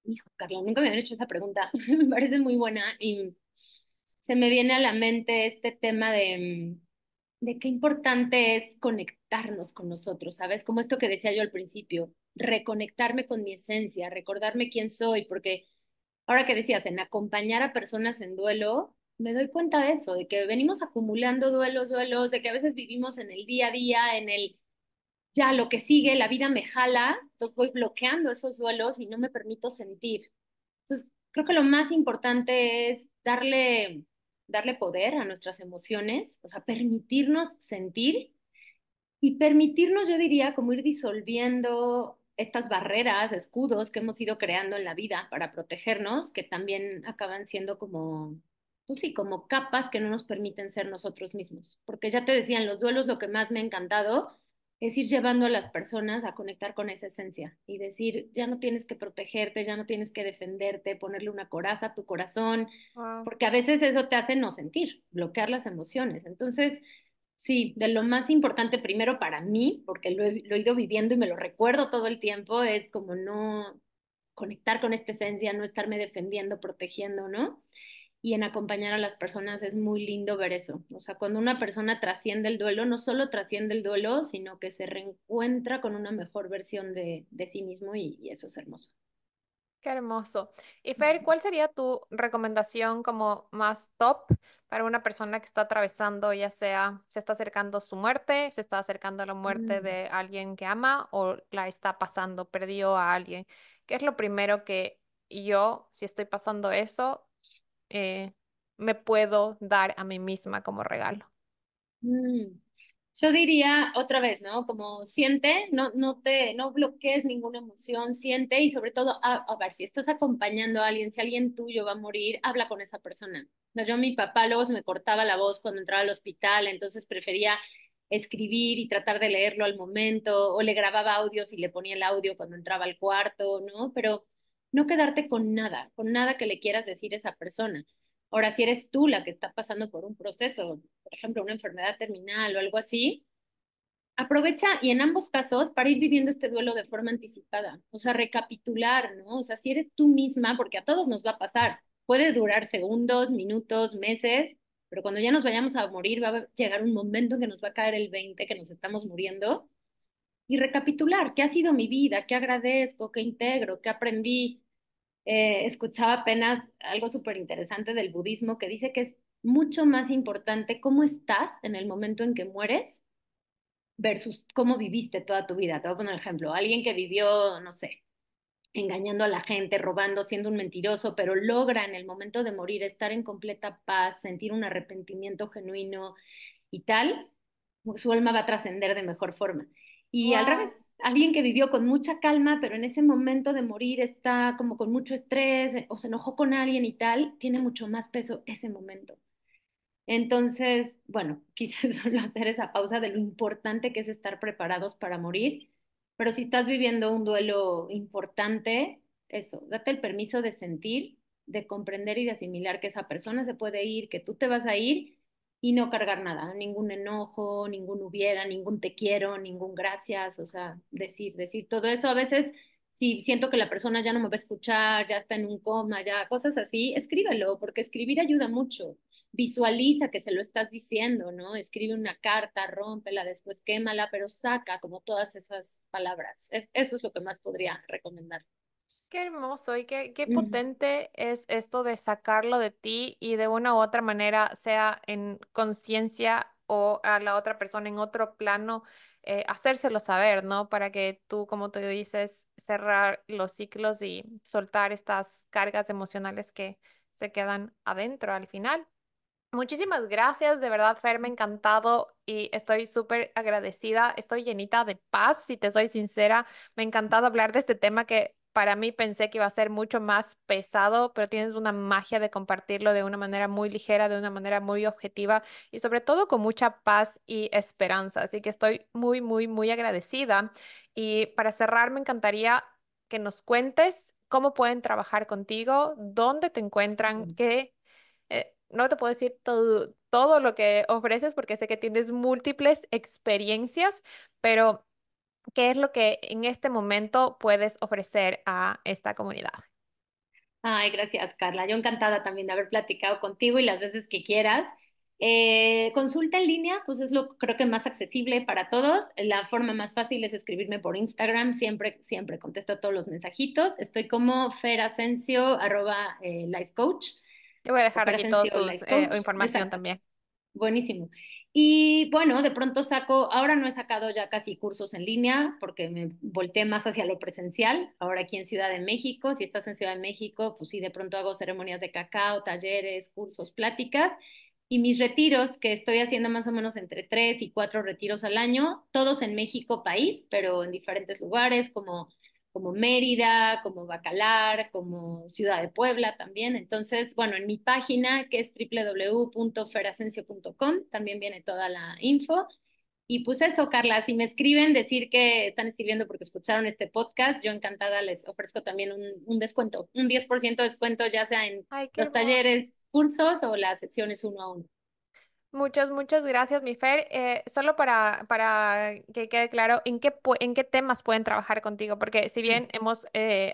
Hijo, Carla, nunca me habían hecho esa pregunta. Me parece muy buena y se me viene a la mente este tema de qué importante es conectarnos con nosotros, ¿sabes? Como esto que decía yo al principio, reconectarme con mi esencia, recordarme quién soy, porque ahora que decías, en acompañar a personas en duelo, me doy cuenta de eso, de que venimos acumulando duelos, de que a veces vivimos en el día a día, en el ya lo que sigue, la vida me jala, entonces voy bloqueando esos duelos y no me permito sentir. Entonces, creo que lo más importante es darle poder a nuestras emociones, o sea, permitirnos sentir y permitirnos, yo diría, como ir disolviendo estas barreras, escudos que hemos ido creando en la vida para protegernos, que también acaban siendo como, pues sí, como capas que no nos permiten ser nosotros mismos. Porque ya te decían, los duelos lo que más me ha encantado es ir llevando a las personas a conectar con esa esencia y decir, ya no tienes que protegerte, ya no tienes que defenderte, ponerle una coraza a tu corazón, Wow. porque a veces eso te hace no sentir, bloquear las emociones. Entonces, sí, de lo más importante primero para mí, porque lo he ido viviendo y me lo recuerdo todo el tiempo, es como no conectar con esta esencia, no estarme defendiendo, protegiendo, ¿no? Y en acompañar a las personas es muy lindo ver eso. O sea, cuando una persona trasciende el duelo, no solo trasciende el duelo, sino que se reencuentra con una mejor versión de sí mismo y eso es hermoso. Qué hermoso. Y Fer, ¿cuál sería tu recomendación como más top para una persona que está atravesando, ya sea se está acercando su muerte, se está acercando a la muerte Mm. de alguien que ama o la está pasando, perdió a alguien? ¿Qué es lo primero que yo, si estoy pasando eso, eh, me puedo dar a mí misma como regalo? Mm. Yo diría otra vez, ¿no? Como siente, no bloquees ninguna emoción, siente y sobre todo, a ver, si estás acompañando a alguien, si alguien tuyo va a morir, habla con esa persona. No, yo, mi papá luego se me cortaba la voz cuando entraba al hospital, entonces prefería escribir y tratar de leerlo al momento, o le grababa audios y le ponía el audio cuando entraba al cuarto, ¿no? Pero no quedarte con nada que le quieras decir a esa persona. Ahora, si eres tú la que está pasando por un proceso, por ejemplo, una enfermedad terminal o algo así, aprovecha y en ambos casos para ir viviendo este duelo de forma anticipada, o sea, recapitular, ¿no? O sea, si eres tú misma, porque a todos nos va a pasar, puede durar segundos, minutos, meses, pero cuando ya nos vayamos a morir va a llegar un momento en que nos va a caer el 20, que nos estamos muriendo, y recapitular, ¿qué ha sido mi vida? ¿Qué agradezco? ¿Qué integro? ¿Qué aprendí? Escuchaba apenas algo súper interesante del budismo que dice que es mucho más importante cómo estás en el momento en que mueres versus cómo viviste toda tu vida. Te voy a poner un ejemplo. Alguien que vivió, no sé, engañando a la gente, robando, siendo un mentiroso, pero logra en el momento de morir estar en completa paz, sentir un arrepentimiento genuino y tal, su alma va a trascender de mejor forma. Y al revés, Wow. alguien que vivió con mucha calma, pero en ese momento de morir está como con mucho estrés o se enojó con alguien y tal, tiene mucho más peso ese momento. Entonces, bueno, quise solo hacer esa pausa de lo importante que es estar preparados para morir, pero si estás viviendo un duelo importante, eso, date el permiso de sentir, de comprender y de asimilar que esa persona se puede ir, que tú te vas a ir y no cargar nada, ningún enojo, ningún hubiera, ningún te quiero, ningún gracias, o sea, decir todo eso. A veces, si siento que la persona ya no me va a escuchar, ya está en un coma, ya cosas así, escríbelo, porque escribir ayuda mucho. Visualiza que se lo estás diciendo, ¿no? Escribe una carta, rómpela, después quémala, pero saca como todas esas palabras. Eso es lo que más podría recomendar. Qué hermoso y qué Mm. potente es esto de sacarlo de ti y de una u otra manera, sea en conciencia o a la otra persona en otro plano, hacérselo saber, ¿no? Para que tú, como tú dices, cerrar los ciclos y soltar estas cargas emocionales que se quedan adentro al final. Muchísimas gracias, de verdad, Fer, me ha encantado y estoy súper agradecida. Estoy llenita de paz, si te soy sincera. Me ha encantado hablar de este tema que para mí pensé que iba a ser mucho más pesado, pero tienes una magia de compartirlo de una manera muy ligera, de una manera muy objetiva y sobre todo con mucha paz y esperanza. Así que estoy muy, muy, muy agradecida. Y para cerrar, me encantaría que nos cuentes cómo pueden trabajar contigo, dónde te encuentran, qué No te puedo decir todo lo que ofreces porque sé que tienes múltiples experiencias, pero ¿qué es lo que en este momento puedes ofrecer a esta comunidad? Ay, gracias, Carla. Yo encantada también de haber platicado contigo y las veces que quieras. Consulta en línea, pues es lo creo que más accesible para todos. La forma más fácil es escribirme por Instagram. Siempre, siempre contesto todos los mensajitos. Estoy como Ferasencio, life coach, Yo voy a o dejar aquí todos Ferasencio tus life coach. información Exacto. también. Buenísimo. Y bueno, de pronto saco, ahora no he sacado ya casi cursos en línea porque me volteé más hacia lo presencial. Ahora aquí en Ciudad de México, si estás en Ciudad de México, pues sí, de pronto hago ceremonias de cacao, talleres, cursos, pláticas. Y mis retiros, que estoy haciendo más o menos entre 3 y 4 retiros al año, todos en México país, pero en diferentes lugares como Mérida, como Bacalar, como Ciudad de Puebla también. Entonces, bueno, en mi página que es www.ferasencio.com también viene toda la info. Y pues eso, Carla, si me escriben, decir que están escribiendo porque escucharon este podcast, yo encantada les ofrezco también un descuento, un 10% de descuento, ya sea en Ay, qué los hermoso. talleres, cursos o las sesiones 1 a 1. Muchas gracias, mi Fer. Solo para que quede claro, ¿en qué temas pueden trabajar contigo? Porque si bien hemos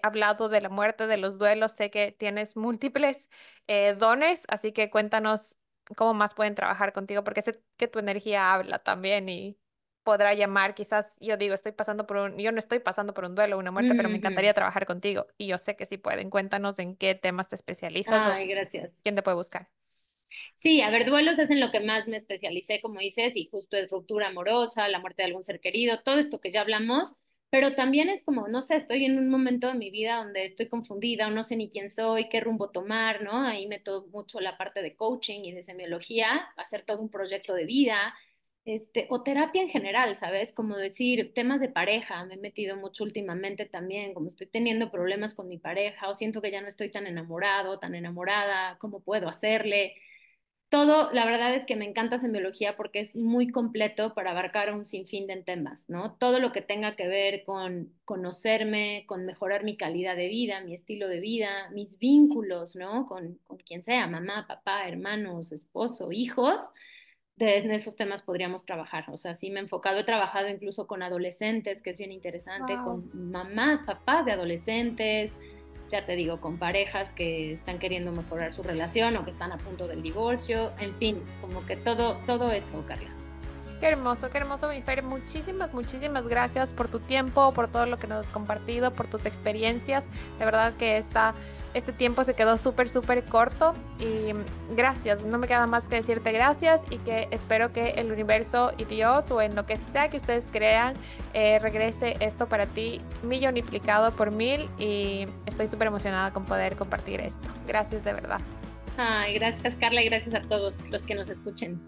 hablado de la muerte, de los duelos, sé que tienes múltiples dones, así que cuéntanos cómo más pueden trabajar contigo, porque sé que tu energía habla también y podrá llamar. Quizás yo digo, yo no estoy pasando por un duelo o una muerte, pero me Ujú. encantaría trabajar contigo y yo sé que sí pueden. Cuéntanos en qué temas te especializas o Ay, gracias. quién te puede buscar. Sí, a ver, duelos es en lo que más me especialicé, como dices, y justo es ruptura amorosa, la muerte de algún ser querido, todo esto que ya hablamos, pero también es como, no sé, estoy en un momento de mi vida donde estoy confundida o no sé ni quién soy, qué rumbo tomar, ¿no? Ahí meto mucho la parte de coaching y de semiología, hacer todo un proyecto de vida, o terapia en general, ¿sabes? Como decir, temas de pareja, me he metido mucho últimamente también, como estoy teniendo problemas con mi pareja o siento que ya no estoy tan enamorado, tan enamorada, ¿cómo puedo hacerle? Todo, la verdad es que me encanta semiología porque es muy completo para abarcar un sinfín de temas, ¿no? Todo lo que tenga que ver con conocerme, con mejorar mi calidad de vida, mi estilo de vida, mis vínculos, ¿no? Con quien sea, mamá, papá, hermanos, esposo, hijos, en esos temas podríamos trabajar. O sea, sí me he enfocado, he trabajado incluso con adolescentes, que es bien interesante, Wow. con mamás, papás de adolescentes, ya te digo, con parejas que están queriendo mejorar su relación o que están a punto del divorcio, en fin, como que todo eso, Carla. Qué hermoso, mi Fer. Muchísimas gracias por tu tiempo, por todo lo que nos has compartido, por tus experiencias. De verdad que este tiempo se quedó súper corto y gracias. No me queda más que decirte gracias y que espero que el universo y Dios o en lo que sea que ustedes crean regrese esto para ti milloniplicado por 1000 y estoy súper emocionada con poder compartir esto. Gracias de verdad. Ay, gracias, Carla, y gracias a todos los que nos escuchen.